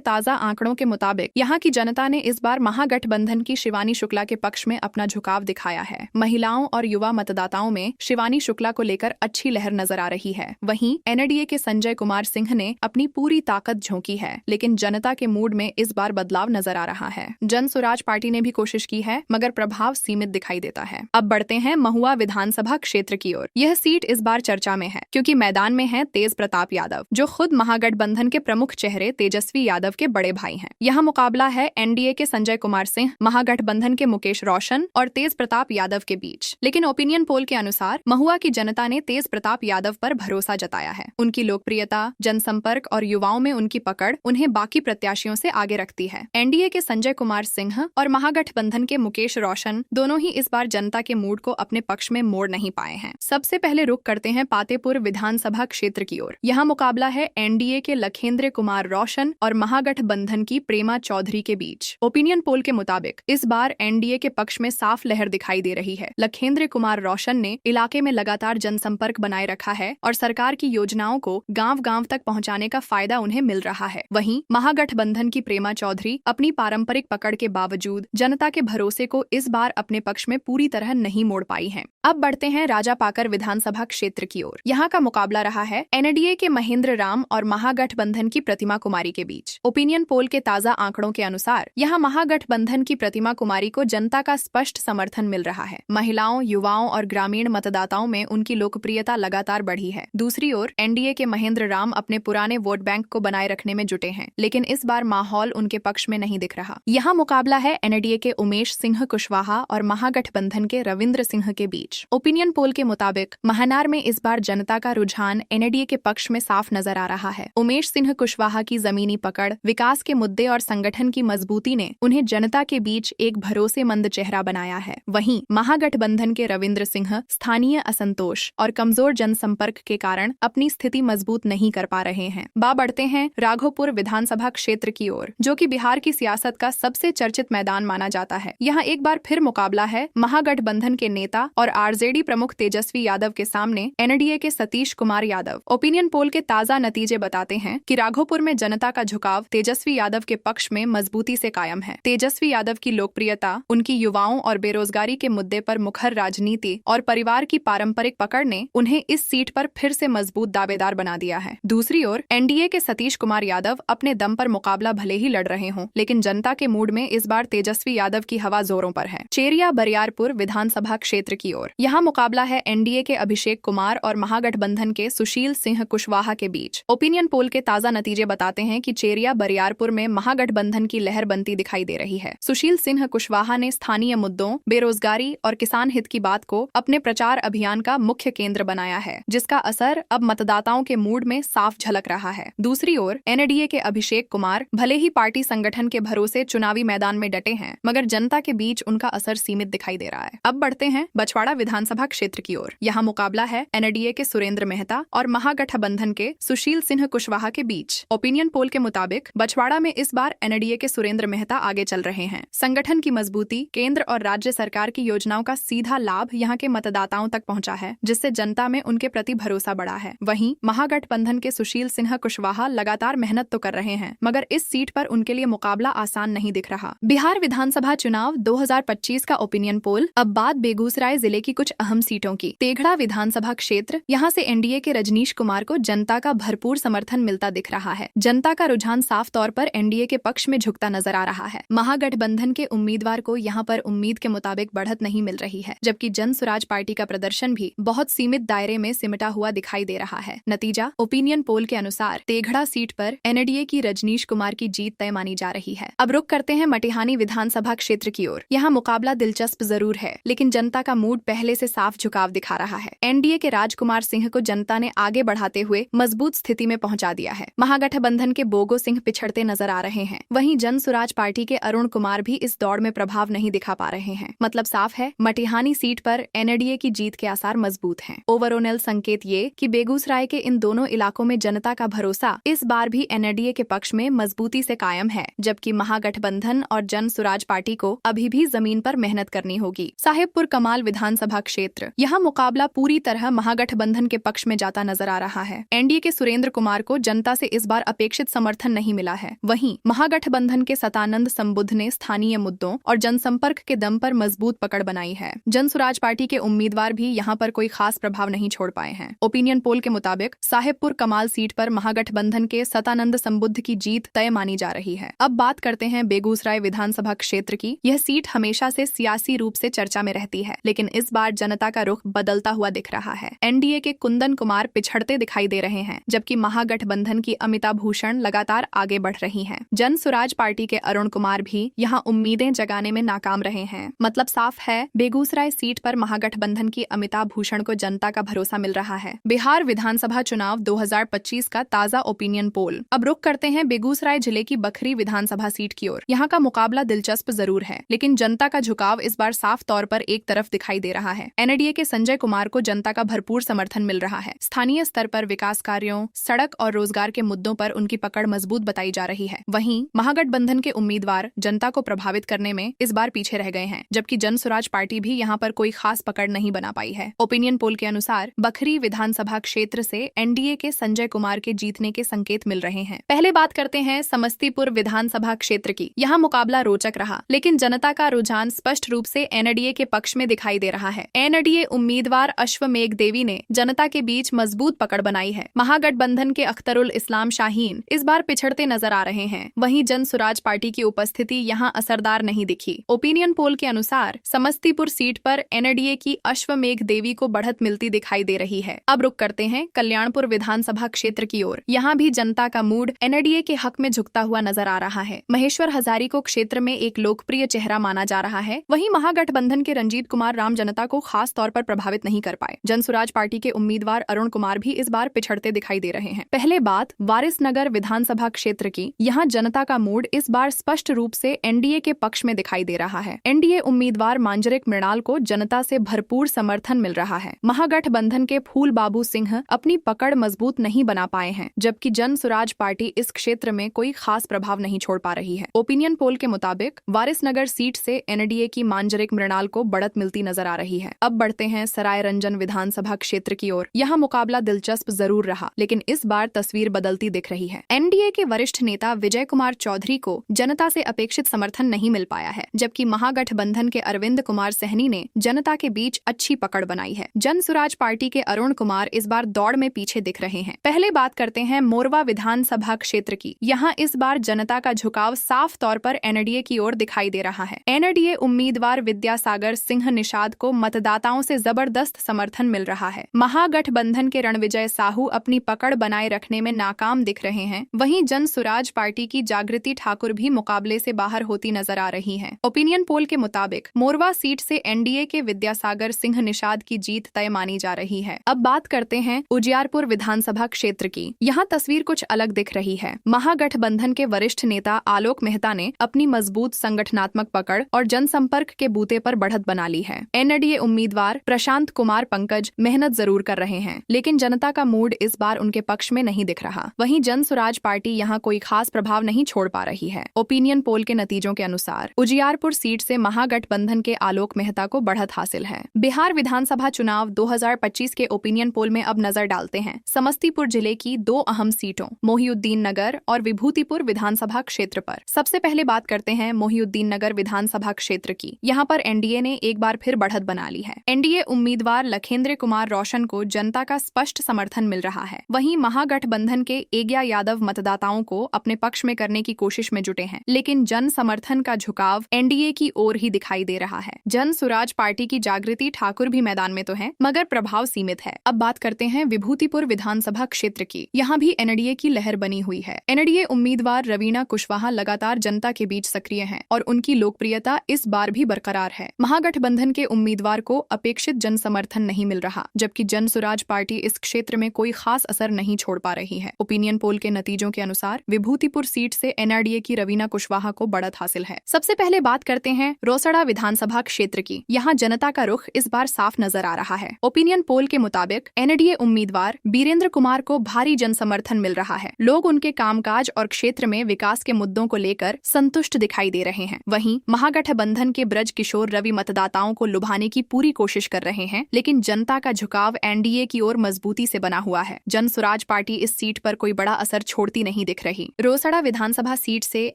ताजा आंकड़ों के मुताबिक यहाँ की जनता ने इस बार महागठबंधन की शिवानी शुक्ला के पक्ष में अपना झुकाव दिखाया है। महिलाओं और युवा मतदाताओं में शिवानी शुक्ला को लेकर अच्छी लहर नजर आ रही है। वहीं एनडीए के संजय कुमार सिंह ने अपनी पूरी ताकत झोंकी है, लेकिन जनता के मूड में इस बार बदलाव नजर आ रहा है। जनसुराज पार्टी ने भी कोशिश की है, मगर प्रभाव सीमित दिखाई देता है। अब बढ़ते हैं महुआ विधानसभा क्षेत्र की ओर। यह सीट इस बार चर्चा में है क्योंकि मैदान में है तेज प्रताप यादव, जो खुद महागठबंधन के प्रमुख चेहरे तेजस्वी यादव के बड़े भाई हैं। यहाँ मुकाबला है एनडीए के संजय कुमार सिंह, महागठबंधन के मुकेश रोशन और तेज प्रताप यादव के बीच। लेकिन ओपिनियन पोल के अनुसार महुआ की जनता ने तेज प्रताप यादव पर भरोसा जताया है। उनकी लोकप्रियता, जनसंपर्क और युवाओं में उनकी पकड़ उन्हें बाकी प्रत्याशियों से आगे रखती है। एनडीए के संजय कुमार सिंह और महागठबंधन के मुकेश रोशन दोनों ही इस बार जनता के मूड को अपने पक्ष में मोड़ नहीं पाए हैं। सबसे पहले रुख करते हैं पातेपुर विधानसभा क्षेत्र की ओर। यहाँ मुकाबला है एनडीए के लखेंद्र कुमार रोशन और महागठबंधन की प्रेमा चौधरी के बीच। ओपिनियन पोल के मुताबिक इस बार एनडीए के पक्ष में साफ लहर दिखाई दे रही है। लखेंद्र कुमार रोशन ने इलाके में लगातार जनसंपर्क बनाए रखा है और सरकार की योजनाओं को गांव-गांव तक पहुंचाने का फायदा उन्हें मिल रहा है। वहीं महागठबंधन की प्रेमा चौधरी अपनी पारंपरिक पकड़ के बावजूद जनता के भरोसे को इस बार अपने पक्ष में पूरी तरह नहीं मोड़ पाई है। अब बढ़ते हैं राजापाकर विधानसभा क्षेत्र की ओर। यहाँ का मुकाबला रहा है एनडीए के महेंद्र राम और महागठबंधन की प्रतिमा कुमारी के बीच। ओपिनियन पोल के ताजा आंकड़ों के अनुसार यहाँ महागठबंधन की प्रतिमा कुमारी को जनता का स्पष्ट समर्थन मिल रहा है। महिलाओं, युवाओं और ग्रामीण मतदाताओं में उनकी लोकप्रियता लगातार बढ़ी है। दूसरी ओर एनडीए के महेंद्र राम अपने पुराने वोट बैंक को बनाए रखने में जुटे हैं, लेकिन इस बार माहौल उनके पक्ष में नहीं दिख रहा। यहाँ मुकाबला है एनडीए के उमेश सिंह कुशवाहा और महागठबंधन के रविंद्र सिंह के बीच। ओपिनियन पोल के मुताबिक महनार में इस बार जनता का रुझान एनडीए के पक्ष में साफ नजर आ रहा है। उमेश सिंह कुशवाहा की जमीनी पकड़, विकास के मुद्दे और संगठन की मजबूती ने उन्हें जनता के बीच एक भरोसेमंद चेहरा बनाया है। वहीं महागठबंधन के रविंद्र सिंह स्थानीय असंतोष और कमजोर जनसंपर्क के कारण अपनी स्थिति मजबूत नहीं कर पा रहे हैं। बढ़ते हैं राघोपुर विधानसभा क्षेत्र की ओर, जो कि बिहार की सियासत का सबसे चर्चित मैदान माना जाता है। यहाँ एक बार फिर मुकाबला है महागठबंधन के नेता और आरजेडी प्रमुख तेजस्वी यादव के सामने एनडीए के सतीश कुमार यादव। ओपिनियन पोल के ताजा नतीजे बताते हैं कि राघोपुर में जनता का झुकाव तेजस्वी यादव के पक्ष में मजबूती से कायम है। तेजस्वी यादव की लोकप्रियता, उनकी युवाओं और बेरोजगारी के मुद्दे पर मुखर राजनीति और परिवार की पारंपरिक पकड़ ने उन्हें इस सीट पर फिर से मजबूत दावेदार बना दिया है। दूसरी ओर एनडीए के सतीश कुमार यादव अपने दम पर मुकाबला भले ही लड़ रहे हों, लेकिन जनता के मूड में इस बार तेजस्वी यादव की हवा जोरों पर है। चेरिया बरियारपुर विधानसभा क्षेत्र की ओर यहाँ मुकाबला है एनडीए के अभिषेक कुमार और महागठबंधन के सुशील सिंह कुशवाहा के बीच। ओपिनियन पोल के ताजा नतीजे बताते हैं कि चेरिया बरियारपुर में महागठबंधन की लहर बनती दिखाई दे रही है। सुशील सिंह कुशवाहा ने स्थानीय मुद्दों, बेरोजगारी और किसान हित की बात को अपने प्रचार अभियान का मुख्य केंद्र बनाया है, जिसका असर अब मतदाताओं के मूड में साफ झलक रहा है। दूसरी ओर एनडीए के अभिषेक कुमार भले ही पार्टी संगठन के भरोसे चुनावी मैदान में डटे हैं, मगर जनता के बीच उनका असर सीमित दिखाई दे रहा है। अब बढ़ते हैं बछवाड़ा विधानसभा क्षेत्र की ओर। यहाँ मुकाबला है एनडीए के सुरेंद्र मेहता और महागठबंधन के सुशील सिंह कुशवाहा के बीच। ओपिनियन पोल के मुताबिक बछवाड़ा में इस बार एनडीए के सुरेंद्र मेहता आगे चल रहे हैं। संगठन की मजबूती, केंद्र और राज्य सरकार की योजनाओं का सीधा लाभ यहाँ के मतदाताओं तक पहुँचा है, जिससे जनता में उनके प्रति भरोसा बढ़ा है। वहीं महागठबंधन के सुशील सिंह कुशवाहा लगातार मेहनत तो कर रहे हैं, मगर इस सीट पर उनके लिए मुकाबला आसान नहीं दिख रहा। बिहार विधानसभा चुनाव 2025 का ओपिनियन पोल। अब बात बेगूसराय जिले की कुछ अहम सीटों की। तेघड़ा विधानसभा क्षेत्र, यहाँ से एनडीए के रजनीश कुमार को जनता का भरपूर समर्थन मिलता दिख रहा है। जनता का रुझान साफ तौर पर एनडीए के पक्ष में झुकता नजर आ रहा है। महागठबंधन के उम्मीदवार को यहाँ पर उम्मीद के मुताबिक बढ़त नहीं मिल रही है, जबकि जनसुराज पार्टी का प्रदर्शन भी बहुत सीमित दायरे में सिमटा हुआ दिखाई दे रहा है। नतीजा ओपिनियन पोल के अनुसार तेघड़ा सीट पर एनडीए की रजनीश कुमार की जीत तय मानी जा रही है। अब रुक करते हैं मटिहानी विधानसभा क्षेत्र की ओर। यहाँ मुकाबला दिलचस्प जरूर है, लेकिन जनता का मूड पहले से साफ झुकाव दिखा रहा है। एनडीए के राजकुमार सिंह को जनता ने आगे बढ़ाते हुए हुए मजबूत स्थिति में पहुंचा दिया है। महागठबंधन के बोगो सिंह पिछड़ते नजर आ रहे हैं। वहीं जन सुराज पार्टी के अरुण कुमार भी इस दौड़ में प्रभाव नहीं दिखा पा रहे हैं। मतलब साफ है, मटिहानी सीट पर एनडीए की जीत के आसार मजबूत हैं। ओवरऑल संकेत ये कि बेगूसराय के इन दोनों इलाकों में जनता का भरोसा इस बार भी एनडीए के पक्ष में मजबूती से कायम है, जबकि महागठबंधन और जन सुराज पार्टी को अभी भी जमीन पर मेहनत करनी होगी। साहिबपुर कमाल विधानसभा क्षेत्र, यहाँ मुकाबला पूरी तरह महागठबंधन के पक्ष में जाता नजर आ रहा है। एनडीए के सुरेंद्र कुमार को जनता से इस बार अपेक्षित समर्थन नहीं मिला है। वहीं महागठबंधन के सतानंद संबुद्ध ने स्थानीय मुद्दों और जनसंपर्क के दम पर मजबूत पकड़ बनाई है। जन सुराज पार्टी के उम्मीदवार भी यहाँ पर कोई खास प्रभाव नहीं छोड़ पाए हैं। ओपिनियन पोल के मुताबिक साहिबपुर कमाल सीट पर महागठबंधन के सतानंद संबुद्ध की जीत तय मानी जा रही है। अब बात करते हैं बेगूसराय विधानसभा क्षेत्र की। यह सीट हमेशा से सियासी रूप से चर्चा में रहती है, लेकिन इस बार जनता का रुख बदलता हुआ दिख रहा है। एनडीए के कुंदन कुमार पिछड़ते दिखाई दे रहे हैं, जबकि महागठबंधन की अमिता भूषण लगातार आगे बढ़ रही हैं। जन सुराज पार्टी के अरुण कुमार भी यहाँ उम्मीदें जगाने में नाकाम रहे हैं। मतलब साफ है, बेगूसराय सीट पर महागठबंधन की अमिता भूषण को जनता का भरोसा मिल रहा है। बिहार विधानसभा चुनाव 2025 का ताजा ओपिनियन पोल। अब रुख करते हैं बेगूसराय जिले की बखरी विधानसभा सीट की ओर। यहाँ का मुकाबला दिलचस्प जरूर है, लेकिन जनता का झुकाव इस बार साफ तौर पर एक तरफ दिखाई दे रहा है। एनडीए के संजय कुमार को जनता का भरपूर समर्थन मिल रहा है। स्थानीय स्तर पर विकास कार्यों, सड़क और रोजगार के मुद्दों पर उनकी पकड़ मजबूत बताई जा रही है। वहीं महागठबंधन के उम्मीदवार जनता को प्रभावित करने में इस बार पीछे रह गए हैं, जबकि जन सुराज पार्टी भी यहाँ पर कोई खास पकड़ नहीं बना पाई है। ओपिनियन पोल के अनुसार बखरी विधानसभा क्षेत्र से एनडीए के संजय कुमार के जीतने के संकेत मिल रहे हैं। पहले बात करते हैं समस्तीपुर विधानसभा क्षेत्र की। यहाँ मुकाबला रोचक रहा, लेकिन जनता का रुझान स्पष्ट रूप से एनडीए के पक्ष में दिखाई दे रहा है। एनडीए उम्मीदवार अश्वमेघ देवी ने जनता के बीच मजबूत पकड़ बनाई है। महागठबंधन के अख्तरुल इस्लाम शाहीन इस बार पिछड़ते नजर आ रहे हैं। वहीं जन सुराज पार्टी की उपस्थिति यहाँ असरदार नहीं दिखी। ओपिनियन पोल के अनुसार समस्तीपुर सीट पर एनडीए की अश्वमेघ देवी को बढ़त मिलती दिखाई दे रही है। अब रुक करते हैं कल्याणपुर विधानसभा क्षेत्र की ओर। यहाँ भी जनता का मूड एनडीए के हक में झुकता हुआ नजर आ रहा है। महेश्वर हजारी को क्षेत्र में एक लोकप्रिय चेहरा माना जा रहा है। वहीं महागठबंधन के रंजीत कुमार राम जनता को खास तौर पर प्रभावित नहीं कर पाए। जन सुराज पार्टी के उम्मीदवार अरुण कुमार भी इस बार पिछड़ते दिखाई दे रहे हैं। पहले बात वारिसनगर विधानसभा क्षेत्र की। यहाँ जनता का मूड इस बार स्पष्ट रूप से एनडीए के पक्ष में दिखाई दे रहा है। एनडीए उम्मीदवार मांजरेक मृणाल को जनता से भरपूर समर्थन मिल रहा है। महागठबंधन के फूल बाबू सिंह अपनी पकड़ मजबूत नहीं बना पाए हैं, जबकि जन सुराज पार्टी इस क्षेत्र में कोई खास प्रभाव नहीं छोड़ पा रही है। ओपिनियन पोल के मुताबिक वारिसनगर सीट से एनडीए की मांजरेक मृणाल को बढ़त मिलती नजर आ रही है। अब बढ़ते हैं सराय रंजन विधानसभा क्षेत्र की ओर। यहाँ मुकाबला दिलचस्प जरूर रहा, लेकिन इस बार तस्वीर बदलती दिख रही है। एनडीए के वरिष्ठ नेता विजय कुमार चौधरी को जनता से अपेक्षित समर्थन नहीं मिल पाया है, जबकि महागठबंधन के अरविंद कुमार सहनी ने जनता के बीच अच्छी पकड़ बनाई है। जन सुराज पार्टी के अरुण कुमार इस बार दौड़ में पीछे दिख रहे हैं। पहले बात करते हैं मोरवा विधानसभा क्षेत्र की। यहाँ इस बार जनता का झुकाव साफ तौर पर एनडीए की ओर दिखाई दे रहा है। एनडीए उम्मीदवार विद्यासागर सिंह निषाद को मतदाताओं से जबरदस्त समर्थन मिल रहा है। महागठबंधन के रणविजय साहू अपनी पकड़ बनाए रखने में नाकाम दिख रहे हैं। वहीं जन सुराज पार्टी की जागृति ठाकुर भी मुकाबले से बाहर होती नजर आ रही हैं। ओपिनियन पोल के मुताबिक मोरवा सीट से एनडीए के विद्यासागर सिंह निषाद की जीत तय मानी जा रही है। अब बात करते हैं उजियारपुर विधानसभा क्षेत्र की। यहाँ तस्वीर कुछ अलग दिख रही है। महागठबंधन के वरिष्ठ नेता आलोक मेहता ने अपनी मजबूत संगठनात्मक पकड़ और जनसंपर्क के बूते पर बढ़त बना ली है। एनडीए उम्मीदवार प्रशांत कुमार पंकज मेहनत जरूर कर रहे हैं, लेकिन जनता का मूड इस बार उनके पक्ष में नहीं दिख रहा। वहीं जन सुराज पार्टी यहाँ कोई खास प्रभाव नहीं छोड़ पा रही है। ओपिनियन पोल के नतीजों के अनुसार उजियारपुर सीट से महागठबंधन के आलोक मेहता को बढ़त हासिल है। बिहार विधानसभा चुनाव 2025 के ओपिनियन पोल में अब नजर डालते हैं समस्तीपुर जिले की दो अहम सीटों मोहिउद्दीन नगर और विभूतिपुर विधानसभा क्षेत्र पर। सबसे पहले बात करते हैं मोहिउद्दीन नगर विधानसभा क्षेत्र की। यहाँ पर एनडीए ने एक बार फिर बढ़त बना ली है। एनडीए उम्मीदवार लखेंद्र कुमार रोशन को जनता का स्पष्ट समर्थन मिल रहा है। वहीं महागठबंधन के एग्या यादव मतदाताओं को अपने पक्ष में करने की कोशिश में जुटे हैं, लेकिन जन समर्थन का झुकाव एनडीए की ओर ही दिखाई दे रहा है। जन सुराज पार्टी की जागृति ठाकुर भी मैदान में तो है, मगर प्रभाव सीमित है। अब बात करते हैं विभूतिपुर विधानसभा क्षेत्र की। यहाँ भी एनडीए की लहर बनी हुई है। एनडीए उम्मीदवार रवीना कुशवाहा लगातार जनता के बीच सक्रिय हैं और उनकी लोकप्रियता इस बार भी बरकरार है। महागठबंधन के उम्मीदवार को अपेक्षित जन समर्थन नहीं मिल रहा, जबकि जन सुराज पार्टी इस क्षेत्र में कोई कोई खास असर नहीं छोड़ पा रही है। ओपिनियन पोल के नतीजों के अनुसार विभूतिपुर सीट से एनडीए की रवीना कुशवाहा को बढ़त हासिल है। सबसे पहले बात करते हैं रोसड़ा विधानसभा क्षेत्र की। यहाँ जनता का रुख इस बार साफ नजर आ रहा है। ओपिनियन पोल के मुताबिक एनडीए उम्मीदवार बीरेंद्र कुमार को भारी जन समर्थन मिल रहा है। लोग उनके कामकाज और क्षेत्र में विकास के मुद्दों को लेकर संतुष्ट दिखाई दे रहे हैं। वहीं महागठबंधन के ब्रज किशोर रवि मतदाताओं को लुभाने की पूरी कोशिश कर रहे हैं, लेकिन जनता का झुकाव एनडीए की ओर मजबूती से बना हुआ है। जन सुराज पार्टी इस सीट पर कोई बड़ा असर छोड़ती नहीं दिख रही। रोसड़ा विधानसभा सीट से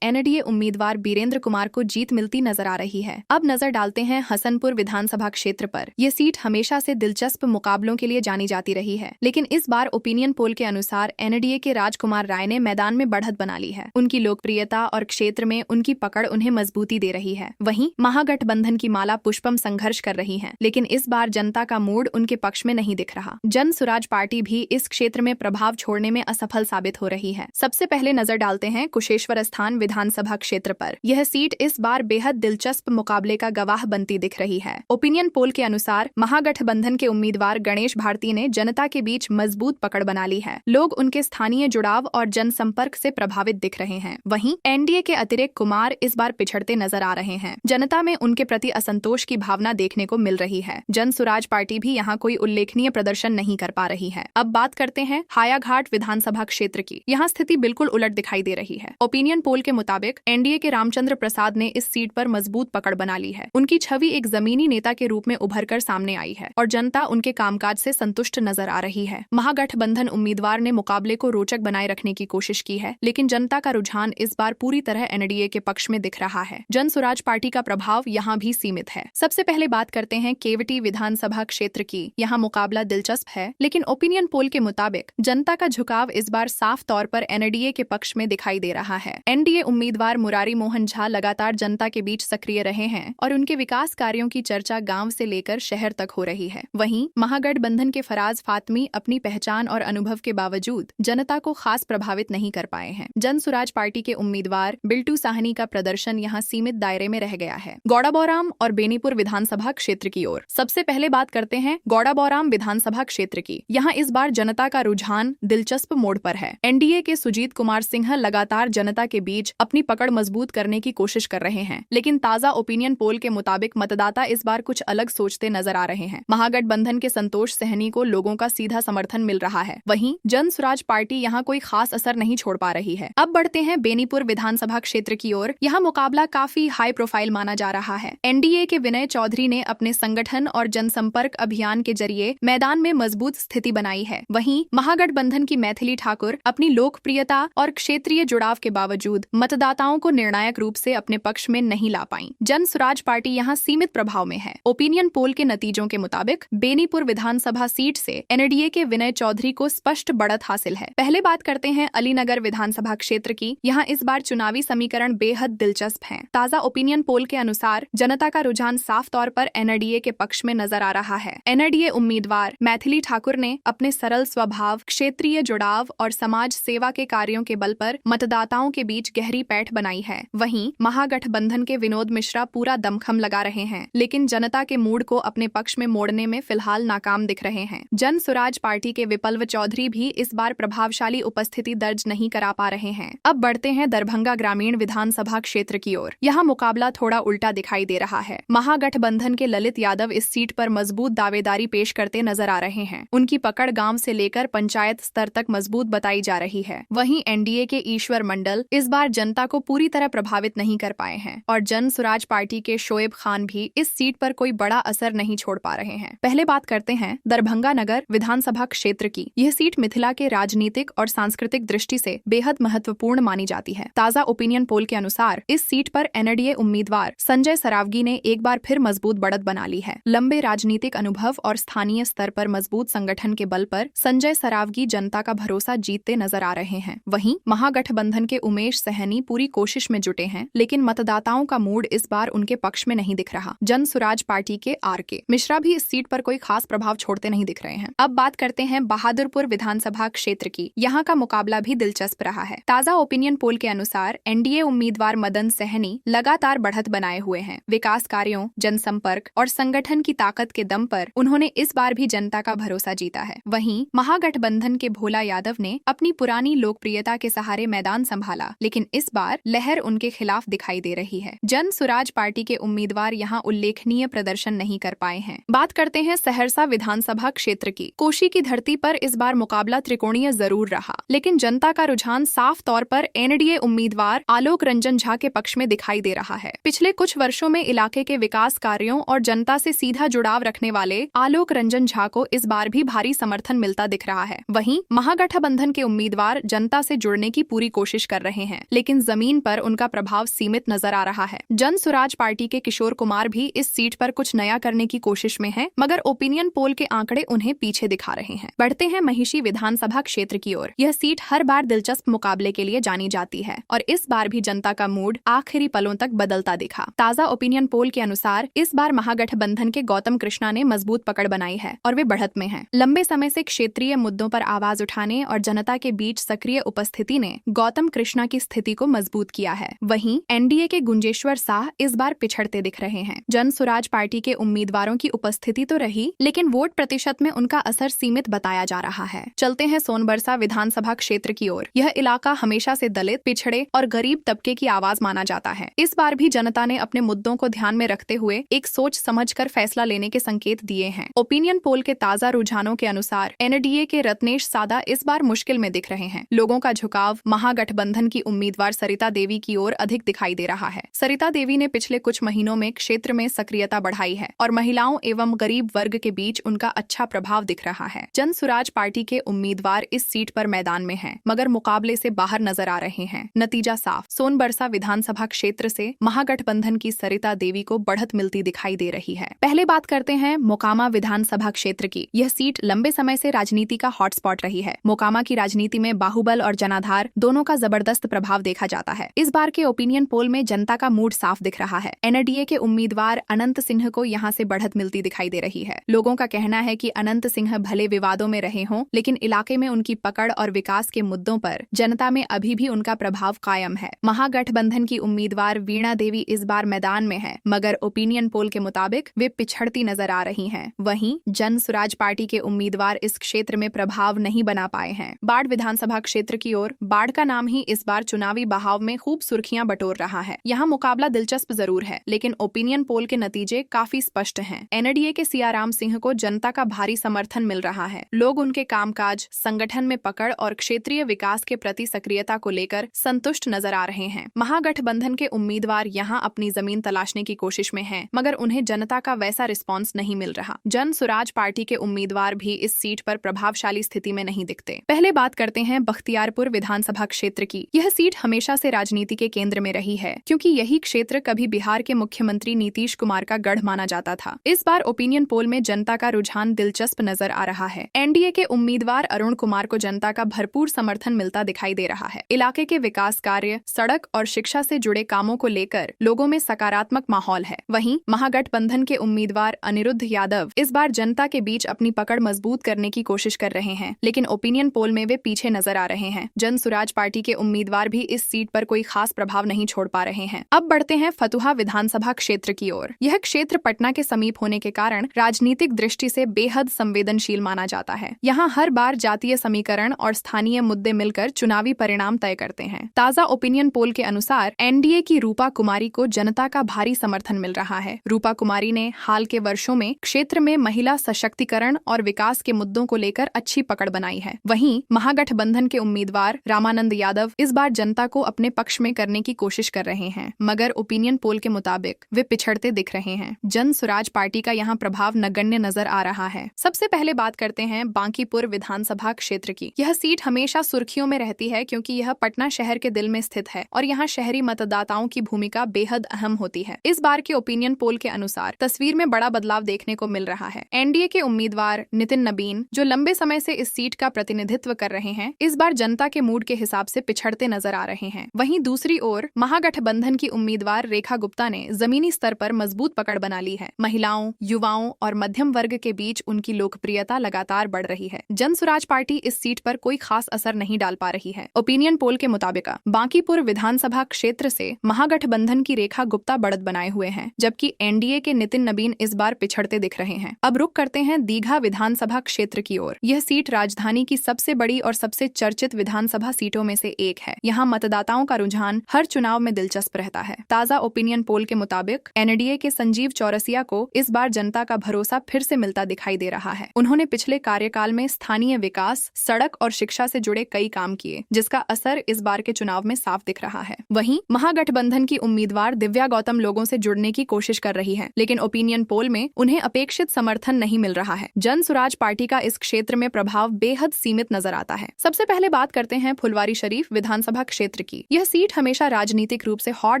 एनडीए उम्मीदवार बीरेंद्र कुमार को जीत मिलती नजर आ रही है। अब नजर डालते हैं हसनपुर विधानसभा क्षेत्र पर। यह सीट हमेशा से दिलचस्प मुकाबलों के लिए जानी जाती रही है, लेकिन इस बार ओपिनियन पोल के अनुसार एनडीए के राजकुमार राय ने मैदान में बढ़त बना ली है। उनकी लोकप्रियता और क्षेत्र में उनकी पकड़ उन्हें मजबूती दे रही है। वहीं महागठबंधन की माला पुष्पम संघर्ष कर रही है, लेकिन इस बार जनता का मूड उनके पक्ष में नहीं दिख रहा। जन सुराज पार्टी भी इस क्षेत्र में प्रभाव छोड़ने में असफल साबित हो रही है। सबसे पहले नजर डालते हैं कुशेश्वर स्थान विधानसभा क्षेत्र पर। यह सीट इस बार बेहद दिलचस्प मुकाबले का गवाह बनती दिख रही है। ओपिनियन पोल के अनुसार महागठबंधन के उम्मीदवार गणेश भारती ने जनता के बीच मजबूत पकड़ बना ली है। लोग उनके स्थानीय जुड़ाव और जनसंपर्क से प्रभावित दिख रहे हैं। वहीं एनडीए के अतिरिक्त कुमार इस बार पिछड़ते नजर आ रहे हैं। जनता में उनके प्रति असंतोष की भावना देखने को मिल रही है। जन सुराज पार्टी भी यहाँ कोई उल्लेखनीय प्रदर्शन नहीं कर पा रही है। अब बात करते हैं हायाघाट विधानसभा क्षेत्र की। यहाँ स्थिति बिल्कुल उलट दिखाई दे रही है। ओपिनियन पोल के मुताबिक एनडीए के रामचंद्र प्रसाद ने इस सीट पर मजबूत पकड़ बना ली है। उनकी छवि एक जमीनी नेता के रूप में उभर कर सामने आई है और जनता उनके कामकाज से संतुष्ट नजर आ रही है। महागठबंधन उम्मीदवार ने मुकाबले को रोचक बनाए रखने की कोशिश की है, लेकिन जनता का रुझान इस बार पूरी तरह एनडीए के पक्ष में दिख रहा है। जन सुराज पार्टी का प्रभाव यहाँ भी सीमित है। सबसे पहले बात करते हैं केवटी विधानसभा क्षेत्र की। यहाँ मुकाबला दिलचस्प है, लेकिन ओपिनियन पोल के मुताबिक जनता का झुकाव इस बार साफ तौर पर एनडीए के पक्ष में दिखाई दे रहा है। एनडीए उम्मीदवार मुरारी मोहन झा लगातार जनता के बीच सक्रिय रहे हैं और उनके विकास कार्यों की चर्चा गांव से लेकर शहर तक हो रही है। वहीं महागठबंधन के फराज फातमी अपनी पहचान और अनुभव के बावजूद जनता को खास प्रभावित नहीं कर पाए हैं। जन सुराज पार्टी के उम्मीदवार बिल्टू साहनी का प्रदर्शन यहाँ सीमित दायरे में रह गया है। गौड़ाबौराम और बेनीपुर विधानसभा क्षेत्र की ओर सबसे पहले बात करते हैं गौड़ाबौराम विधानसभा क्षेत्र की। यहाँ इस बार जनता का रुझान दिलचस्प मोड़ पर है। एनडीए के सुजीत कुमार सिंह लगातार जनता के बीच अपनी पकड़ मजबूत करने की कोशिश कर रहे हैं, लेकिन ताजा ओपिनियन पोल के मुताबिक मतदाता इस बार कुछ अलग सोचते नजर आ रहे हैं। महागठबंधन के संतोष सहनी को लोगों का सीधा समर्थन मिल रहा है। वहीं जन सुराज पार्टी यहाँ कोई खास असर नहीं छोड़ पा रही है। अब बढ़ते हैं बेनीपुर विधानसभा क्षेत्र की ओर। यहाँ मुकाबला काफी हाई प्रोफाइल माना जा रहा है। एनडीए के विनय चौधरी ने अपने संगठन और जनसंपर्क अभियान के जरिए मैदान में मजबूत स्थिति बनाई है। वहीं महागठबंधन की मैथिली ठाकुर अपनी लोकप्रियता और क्षेत्रीय जुड़ाव के बावजूद मतदाताओं को निर्णायक रूप से अपने पक्ष में नहीं ला पाई। जन सुराज पार्टी यहाँ सीमित प्रभाव में है। ओपिनियन पोल के नतीजों के मुताबिक बेनीपुर विधानसभा सीट से एनडीए के विनय चौधरी को स्पष्ट बढ़त हासिल है। पहले बात करते हैं अलीनगर विधानसभा क्षेत्र की। यहाँ इस बार चुनावी समीकरण बेहद दिलचस्प है। ताजा ओपिनियन पोल के अनुसार जनता का रुझान साफ तौर पर एनडीए के पक्ष में नजर आ रहा है। एनडीए उम्मीदवार मैथिली ठाकुर ने अपने सरल स्वभाव, क्षेत्रीय जुड़ाव और समाज सेवा के कार्यों के बल पर मतदाताओं के बीच गहरी पैठ बनाई है। वहीं महागठबंधन के विनोद मिश्रा पूरा दमखम लगा रहे हैं, लेकिन जनता के मूड को अपने पक्ष में मोड़ने में फिलहाल नाकाम दिख रहे हैं। जन सुराज पार्टी के विपल्व चौधरी भी इस बार प्रभावशाली उपस्थिति दर्ज नहीं करा पा रहे हैं। अब बढ़ते हैं दरभंगा ग्रामीण विधानसभा क्षेत्र की ओर। यहाँ मुकाबला थोड़ा उल्टा दिखाई दे रहा है। महागठबंधन के ललित यादव इस सीट पर मजबूत दावेदारी पेश करते नजर आ रहे हैं। उनकी पकड़ गांव से लेकर पंचायत स्तर तक मजबूत बताई जा रही है। वहीं एनडीए के ईश्वर मंडल इस बार जनता को पूरी तरह प्रभावित नहीं कर पाए हैं और जन सुराज पार्टी के शोएब खान भी इस सीट पर कोई बड़ा असर नहीं छोड़ पा रहे हैं। पहले बात करते हैं दरभंगा नगर विधानसभा क्षेत्र की। यह सीट मिथिला के राजनीतिक और सांस्कृतिक दृष्टि से बेहद महत्वपूर्ण मानी जाती है। ताजा ओपिनियन पोल के अनुसार इस सीट पर एनडीए उम्मीदवार संजय सरावगी ने एक बार फिर मजबूत बढ़त बना ली है। लंबे राजनीतिक अनुभव और स्थानीय स्तर पर मजबूत संगठन के बल पर संजय सरावगी जनता का भरोसा जीतते नजर आ रहे हैं। वहीं महागठबंधन के उमेश सहनी पूरी कोशिश में जुटे हैं, लेकिन मतदाताओं का मूड इस बार उनके पक्ष में नहीं दिख रहा। जन सुराज पार्टी के आर.के. मिश्रा भी इस सीट पर कोई खास प्रभाव छोड़ते नहीं दिख रहे हैं। अब बात करते हैं बहादुरपुर विधानसभा क्षेत्र की। यहाँ का मुकाबला भी दिलचस्प रहा है। ताजा ओपिनियन पोल के अनुसार एनडीए उम्मीदवार मदन सहनी लगातार बढ़त बनाए हुए हैं। विकास कार्यों, जनसंपर्क और संगठन की ताकत के दम पर उन्होंने इस बार भी जनता का भरोसा जीता है। वहीं वहीं महागठबंधन के भोला यादव ने अपनी पुरानी लोकप्रियता के सहारे मैदान संभाला, लेकिन इस बार लहर उनके खिलाफ दिखाई दे रही है। जन सुराज पार्टी के उम्मीदवार यहाँ उल्लेखनीय प्रदर्शन नहीं कर पाए हैं। बात करते हैं सहरसा विधानसभा क्षेत्र की। कोशी की धरती पर इस बार मुकाबला त्रिकोणीय जरूर रहा, लेकिन जनता का रुझान साफ तौर पर एनडीए उम्मीदवार आलोक रंजन झा के पक्ष में दिखाई दे रहा है। पिछले कुछ वर्षों में इलाके के विकास कार्यों और जनता से सीधा जुड़ाव रखने वाले आलोक रंजन झा को इस बार भी भारी समर्थन मिलता दिख रहा है। वहीं महागठबंधन के उम्मीदवार जनता से जुड़ने की पूरी कोशिश कर रहे हैं, लेकिन जमीन पर उनका प्रभाव सीमित नजर आ रहा है। जन सुराज पार्टी के किशोर कुमार भी इस सीट पर कुछ नया करने की कोशिश में हैं, मगर ओपिनियन पोल के आंकड़े उन्हें पीछे दिखा रहे हैं। बढ़ते हैं महिषी विधानसभा क्षेत्र की ओर। यह सीट हर बार दिलचस्प मुकाबले के लिए जानी जाती है और इस बार भी जनता का मूड आखिरी पलों तक बदलता दिखा। ताजा ओपिनियन पोल के अनुसार इस बार महागठबंधन के गौतम कृष्णा ने मजबूत पकड़ बनाई है और वे बढ़त में हैं। लंबे समय से क्षेत्रीय मुद्दों पर आवाज उठाने और जनता के बीच सक्रिय उपस्थिति ने गौतम कृष्णा की स्थिति को मजबूत किया है। वहीं एनडीए के गुंजेश्वर साह इस बार पिछड़ते दिख रहे हैं। जन सुराज पार्टी के उम्मीदवारों की उपस्थिति तो रही, लेकिन वोट प्रतिशत में उनका असर सीमित बताया जा रहा है। चलते हैं सोनबरसा विधानसभा क्षेत्र की ओर। यह इलाका हमेशा से दलित, पिछड़े और गरीब तबके की आवाज माना जाता है। इस बार भी जनता ने अपने मुद्दों को ध्यान में रखते हुए एक सोच समझकर फैसला लेने के संकेत दिए हैं। ओपिनियन पोल के ताजा रुझानों के अनुसार एनडीए के रत्नेश सादा इस बार मुश्किल में दिख रहे हैं। लोगों का झुकाव महागठबंधन की उम्मीदवार सरिता देवी की ओर अधिक दिखाई दे रहा है। सरिता देवी ने पिछले कुछ महीनों में क्षेत्र में सक्रियता बढ़ाई है और महिलाओं एवं गरीब वर्ग के बीच उनका अच्छा प्रभाव दिख रहा है। जन सुराज पार्टी के उम्मीदवार इस सीट पर मैदान में हैं, मगर मुकाबले से बाहर नजर आ रहे हैं। नतीजा साफ, सोनबरसा विधानसभा क्षेत्र से महागठबंधन की सरिता देवी को बढ़त मिलती दिखाई दे रही है। पहले बात करते हैं मोकामा विधानसभा क्षेत्र की। यह सीट लंबे समय से राजनीति का हॉटस्पॉट रही है। मोकामा की राजनीति में बाहुबल और जनाधार दोनों का जबरदस्त प्रभाव देखा जाता है। इस बार के ओपिनियन पोल में जनता का मूड साफ दिख रहा है। एनडीए के उम्मीदवार अनंत सिंह को यहां से बढ़त मिलती दिखाई दे रही है। लोगों का कहना है कि अनंत सिंह भले विवादों में रहे हों, लेकिन इलाके में उनकी पकड़ और विकास के मुद्दों पर जनता में अभी भी उनका प्रभाव कायम है। महागठबंधन की उम्मीदवार वीणा देवी इस बार मैदान में है, मगर ओपिनियन पोल के मुताबिक वे पिछड़ती नजर आ रही हैं। वहीं जन सुराज पार्टी के उम्मीदवार इस क्षेत्र में प्रभाव नहीं बना पाए हैं। बाढ़ विधानसभा क्षेत्र की ओर। बाढ़ का नाम ही इस बार चुनावी बहाव में खूब सुर्खियां बटोर रहा है। यहाँ मुकाबला दिलचस्प जरूर है, लेकिन ओपिनियन पोल के नतीजे काफी स्पष्ट हैं। एनडीए के सियाराम सिंह को जनता का भारी समर्थन मिल रहा है। लोग उनके कामकाज, संगठन में पकड़ और क्षेत्रीय विकास के प्रति सक्रियता को लेकर संतुष्ट नजर आ रहे हैं। महागठबंधन के उम्मीदवार यहाँ अपनी जमीन तलाशने की कोशिश में हैं, मगर उन्हें जनता का वैसा रिस्पॉन्स नहीं मिल रहा। जन सुराज पार्टी के उम्मीदवार भी इस सीट पर प्रभावशाली स्थिति में नहीं दिखते। पहले बात करते हैं बख्तियारपुर विधानसभा क्षेत्र की। यह सीट हमेशा से राजनीति के केंद्र में रही है, क्योंकि यही क्षेत्र कभी बिहार के मुख्यमंत्री नीतीश कुमार का गढ़ माना जाता था। इस बार ओपिनियन पोल में जनता का रुझान दिलचस्प नजर आ रहा है। एनडीए के उम्मीदवार अरुण कुमार को जनता का भरपूर समर्थन मिलता दिखाई दे रहा है। इलाके के विकास कार्य, सड़क और शिक्षा से जुड़े कामों को लेकर लोगों में सकारात्मक माहौल है। वहीं महागठबंधन के उम्मीदवार अनिरुद्ध यादव इस बार जनता के बीच अपनी पकड़ मजबूत करने की कोशिश कर रहे हैं, लेकिन ओपिनियन पोल में वे पीछे नजर आ रहे हैं। जन सुराज पार्टी के उम्मीदवार भी इस सीट पर कोई खास प्रभाव नहीं छोड़ पा रहे हैं। अब बढ़ते हैं फतुहा विधानसभा क्षेत्र की ओर। यह क्षेत्र पटना के समीप होने के कारण राजनीतिक दृष्टि से बेहद संवेदनशील माना जाता है। यहाँ हर बार जातीय समीकरण और स्थानीय मुद्दे मिलकर चुनावी परिणाम तय करते हैं। ताजा ओपिनियन पोल के अनुसार एनडीए की रूपा कुमारी को जनता का भारी समर्थन मिल रहा है। रूपा कुमारी ने हाल के वर्षों में क्षेत्र में महिला सशक्तिकरण और विकास के मुद्दों को लेकर अच्छी पकड़ बनाई है। वहीं महागठबंधन के उम्मीदवार रामानंद यादव इस बार जनता को अपने पक्ष में करने की कोशिश कर रहे हैं, मगर ओपिनियन पोल के मुताबिक वे पिछड़ते दिख रहे हैं। जन सुराज पार्टी का यहाँ प्रभाव नगण्य नजर आ रहा है। सबसे पहले बात करते हैं बांकीपुर विधानसभा क्षेत्र की। यह सीट हमेशा सुर्खियों में रहती है, क्योंकि यह पटना शहर के दिल में स्थित है और यहाँ शहरी मतदाताओं की भूमिका बेहद अहम होती है। इस बार के ओपिनियन पोल के अनुसार तस्वीर में बड़ा बदलाव देखने को मिल रहा है। एनडीए के उम्मीदवार नितिन नबीन, जो लंबे समय से इस सीट का प्रतिनिधित्व कर रहे हैं, इस बार जनता के मूड के हिसाब से पिछड़ते नजर आ रहे हैं। वहीं दूसरी ओर महागठबंधन की उम्मीदवार रेखा गुप्ता ने जमीनी स्तर पर मजबूत पकड़ बना ली है। महिलाओं, युवाओं और मध्यम वर्ग के बीच उनकी लोकप्रियता लगातार बढ़ रही है। जन सुराज पार्टी इस सीट पर कोई खास असर नहीं डाल पा रही है। ओपिनियन पोल के मुताबिक बांकीपुर विधानसभा क्षेत्र से महागठबंधन की रेखा गुप्ता बढ़त बनाए हुए हैं, जबकि एनडीए के नितिन नबीन इस बार पिछड़ते दिख रहे हैं। अब रुक करते हैं दीघा विधानसभा क्षेत्र की ओर। यह सीट राजधानी की सबसे बड़ी और सबसे चर्चित विधानसभा सीटों में से एक है। यहाँ मतदाताओं का रुझान हर चुनाव में दिलचस्प रहता है। ताज़ा ओपिनियन पोल के मुताबिक एनडीए के संजीव चौरसिया को इस बार जनता का भरोसा फिर से मिलता दिखाई दे रहा है। उन्होंने पिछले कार्यकाल में स्थानीय विकास, सड़क और शिक्षा से जुड़े कई काम किए, जिसका असर इस बार के चुनाव में साफ दिख रहा है। वहीं महागठबंधन की उम्मीदवार दिव्या गौतम लोगों से जुड़ने की कोशिश कर रही है, लेकिन ओपिनियन पोल में उन्हें अपेक्षित समर्थन नहीं मिल रहा है। जन सुराज पार्टी का इस क्षेत्र में प्रभाव बेहद सीमित नजर आता है। सबसे पहले बात करते हैं फुलवारी शरीफ विधानसभा क्षेत्र की। यह सीट हमेशा राजनीतिक रूप से हॉट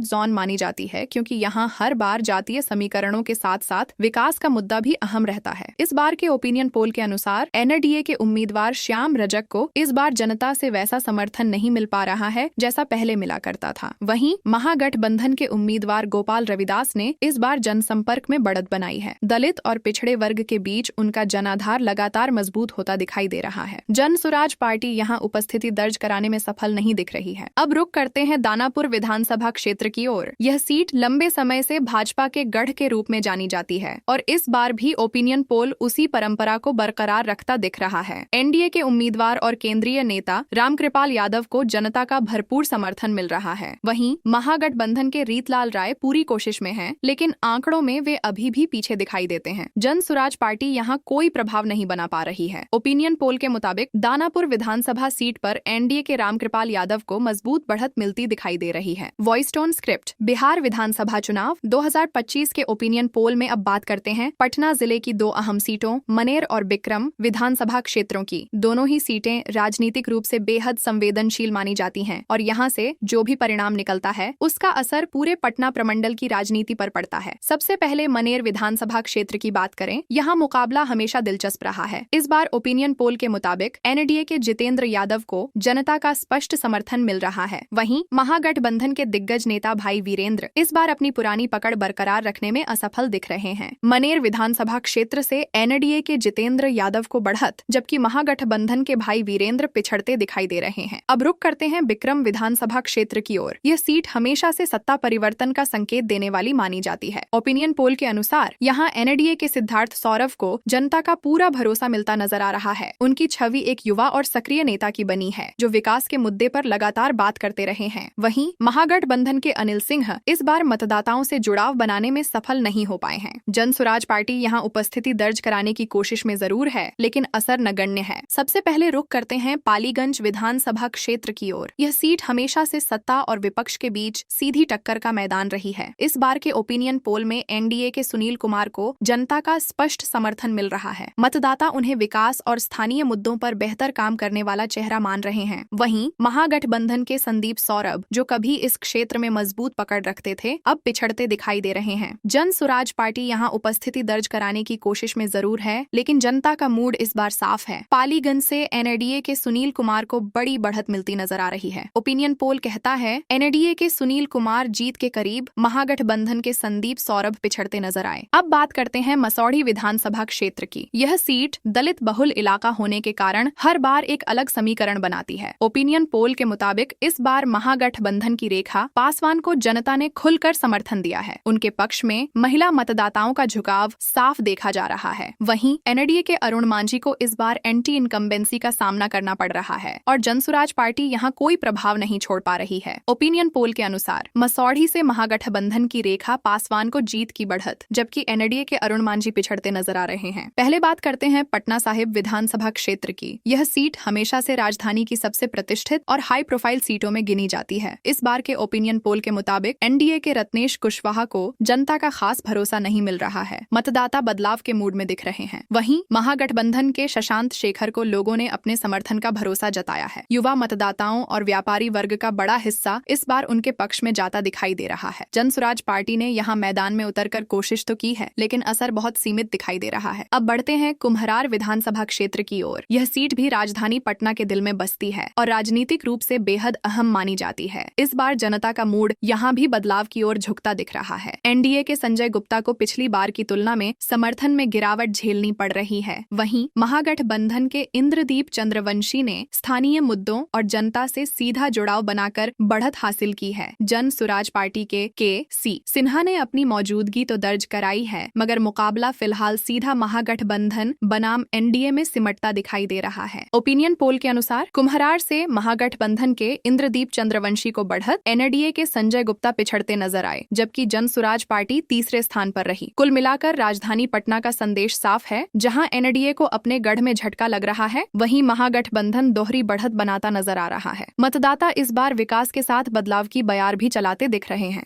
जोन मानी जाती है, क्योंकि यहाँ हर बार जातीय समीकरणों के साथ साथ विकास का मुद्दा भी अहम रहता है। इस बार के ओपिनियन पोल के अनुसार एनडीए के उम्मीदवार श्याम रजक को इस बार जनता से वैसा समर्थन नहीं मिल पा रहा है जैसा पहले मिला करता था। वहीं महागठबंधन के उम्मीदवार गोपाल रविदास ने इस बार जनसंपर्क में बढ़त बनाई है। दलित और पिछड़े वर्ग के बीच उनका जनाधार लगातार मजबूत होता दिखाई दे रहा है। जन सुराज पार्टी यहाँ उपस्थिति दर्ज कराने में सफल नहीं दिख रही है। अब रुक करते हैं दानापुर विधानसभा क्षेत्र की ओर। यह सीट लंबे समय से भाजपा के गढ़ के रूप में जानी जाती है और इस बार भी ओपिनियन पोल उसी परंपरा को बरकरार रखता दिख रहा है। एनडीए के उम्मीदवार और केंद्रीय नेता रामकृपाल यादव को जनता का भरपूर समर्थन मिल रहा है। वहीं महागठबंधन के रीतलाल राय पूरी कोशिश में हैं, लेकिन आंकड़ों में वे अभी भी पीछे दिखाई देते हैं। जन सुराज पार्टी यहाँ कोई प्रभाव नहीं बना पा रही है। ओपिनियन पोल के मुताबिक दानापुर विधानसभा सीट पर एनडीए के रामकृपाल यादव को मजबूत बढ़त मिलती दिखाई दे रही है। Voice tone script. बिहार विधानसभा चुनाव 2025 के ओपिनियन पोल में अब बात करते हैं पटना जिले की दो अहम सीटों मनेर और बिक्रम विधानसभा क्षेत्रों की। दोनों ही सीटें राजनीतिक रूप से बेहद संवेदनशील मानी जाती हैं और यहाँ से जो भी परिणाम निकलता है उसका असर पूरे पटना प्रमंडल की राजनीति पर पड़ता है। सबसे पहले मनेर विधानसभा क्षेत्र की बात करें, यहाँ मुकाबला हमेशा दिलचस्प रहा है। इस बार ओपिनियन पोल के मुताबिक एनडीए के जितेंद्र यादव को जनता का स्पष्ट समर्थन मिल रहा है। वहीं महागठबंधन के दिग्गज नेता भाई वीरेंद्र इस बार अपनी पुरानी पकड़ बरकरार रखने में असफल दिख रहे हैं। मनेर विधानसभा क्षेत्र से एनडीए के जितेंद्र यादव को बढ़त, जबकि महागठबंधन के भाई वीरेंद्र पिछड़ते दिखाई दे रहे हैं। अब रुक करते हैं बिक्रम विधानसभा क्षेत्र की ओर। यह सीट हमेशा से सत्ता परिवर्तन का संकेत देने वाली मानी जाती है। ओपिनियन पोल के अनुसार यहाँ एनडीए के सिद्धार्थ सौरभ को जनता का पूरा भरोसा मिलता नजर आ रहा है। उनकी छवि एक युवा और सक्रिय नेता की बनी है, जो विकास के मुद्दे पर लगातार बात करते रहे हैं। वहीं महागठबंधन के अनिल सिंह इस बार मतदाताओं से जुड़ाव बनाने में सफल नहीं हो पाए हैं। जन सुराज पार्टी यहाँ उपस्थिति दर्ज कराने की कोशिश में जरूर है, लेकिन असर नगण्य है। सबसे पहले रुख करते हैं पालीगंज विधानसभा क्षेत्र की ओर। यह सीट हमेशा से सत्ता और विपक्ष के बीच सीधी टक्कर का मैदान रही है। इस बार के ओपिनियन पोल में एनडीए के सुनील कुमार को जनता का स्पष्ट समर्थन मिल रहा है। मतदाता उन्हें विकास और स्थानीय मुद्दों पर बेहतर काम करने वाला चेहरा मान रहे हैं। वहीं महागठबंधन के संदीप सौरभ, जो कभी इस क्षेत्र में मजबूत पकड़ रखते थे, अब पिछड़ते दिखाई दे रहे हैं। जन सुराज पार्टी यहाँ उपस्थिति दर्ज कराने की कोशिश में जरूर है, लेकिन जनता का मूड इस बार साफ है। पालीगंज से एनडीए के सुनील कुमार को बड़ी बढ़त मिलती नजर आ रही है। ओपिनियन पोल कहता है एनडीए के सुनील कुमार जीत के करीब, महागठबंधन के संदीप सौरभ पिछड़ते नजर आए। अब बात करते हैं मसौढ़ी विधानसभा क्षेत्र की। यह सीट दलित बहुल इलाका होने के कारण हर बार एक अलग समीकरण बनाती है। ओपिनियन पोल के मुताबिक इस बार महागठबंधन की रेखा पासवान को जनता ने खुलकर समर्थन दिया है। उनके पक्ष में महिला मतदाताओं का झुकाव साफ देखा जा रहा है। वहीं एनडीए के अरुण मांझी को इस बार एंटी इनकम्बेंसी का सामना करना पड़ रहा है और जनसुराज पार्टी यहाँ कोई प्रभाव नहीं छोड़ पा रही है। ओपिनियन पोल के अनुसार मसौढ़ी से महागठबंधन की रेखा पासवान को जीत की बढ़त, जबकि एनडीए के अरुण मांझी पिछड़ते नजर आ रहे हैं। पहले बात करते हैं पटना साहिब विधानसभा क्षेत्र की। यह सीट हमेशा से राजधानी की सबसे प्रतिष्ठित और हाई प्रोफाइल सीटों में गिनी जाती है। इस बार के ओपिनियन पोल के मुताबिक एनडीए के रत्नेश कुशवाहा को जनता का खास भरोसा नहीं मिल रहा है। मतदाता बदलाव के मूड में दिख रहे हैं। वहीं महागठबंधन के शशांत शेखर को लोगों ने अपने समर्थन का भरोसा जताया है। युवा मतदाताओं और व्यापारी वर्ग का बड़ा हिस्सा इस बार उनके पक्ष में जाता दिखाई दे रहा है। जनसुराज पार्टी ने यहाँ मैदान में उतरकर कोशिश तो की है, लेकिन असर बहुत सीमित दिखाई दे रहा है। अब बढ़ते हैं कुम्हरार विधानसभा क्षेत्र की ओर। यह सीट भी राजधानी पटना के दिल में बसती है और राजनीतिक रूप से बेहद अहम मानी जाती है। इस बार जनता का मूड यहाँ भी बदलाव की ओर झुकता दिख रहा है। एनडीए के संजय गुप्ता को पिछली बार की तुलना में समर्थन में गिरावट झेलनी पड़ रही है। वहीं महागठबंधन के इंद्रदीप चंद्रवंशी ने स्थानीय मुद्दों और जनता से सीधा जुड़ाव बनाकर बढ़त हासिल की है। जन सुराज पार्टी के सी सिन्हा ने अपनी मौजूदगी तो दर्ज कराई है, मगर मुकाबला फिलहाल सीधा महागठबंधन बनाम एनडीए में सिमटता दिखाई दे रहा है। ओपिनियन पोल के अनुसार कुम्हरार से महागठबंधन के इंद्रदीप चंद्रवंशी को बढ़त, एनडीए के संजय गुप्ता पिछड़ते नजर आए, जबकि जन सुराज पार्टी तीसरे स्थान पर रही। कुल मिलाकर राजधानी पटना का संदेश साफ है, जहां एनडीए को अपने गढ़ में झटका लग रहा है, वहीं महागठबंधन दोहरी बढ़त बनाता नजर आ रहा है। मतदाता इस बार विकास के साथ बदलाव की बयार भी चलाते दिख रहे हैं।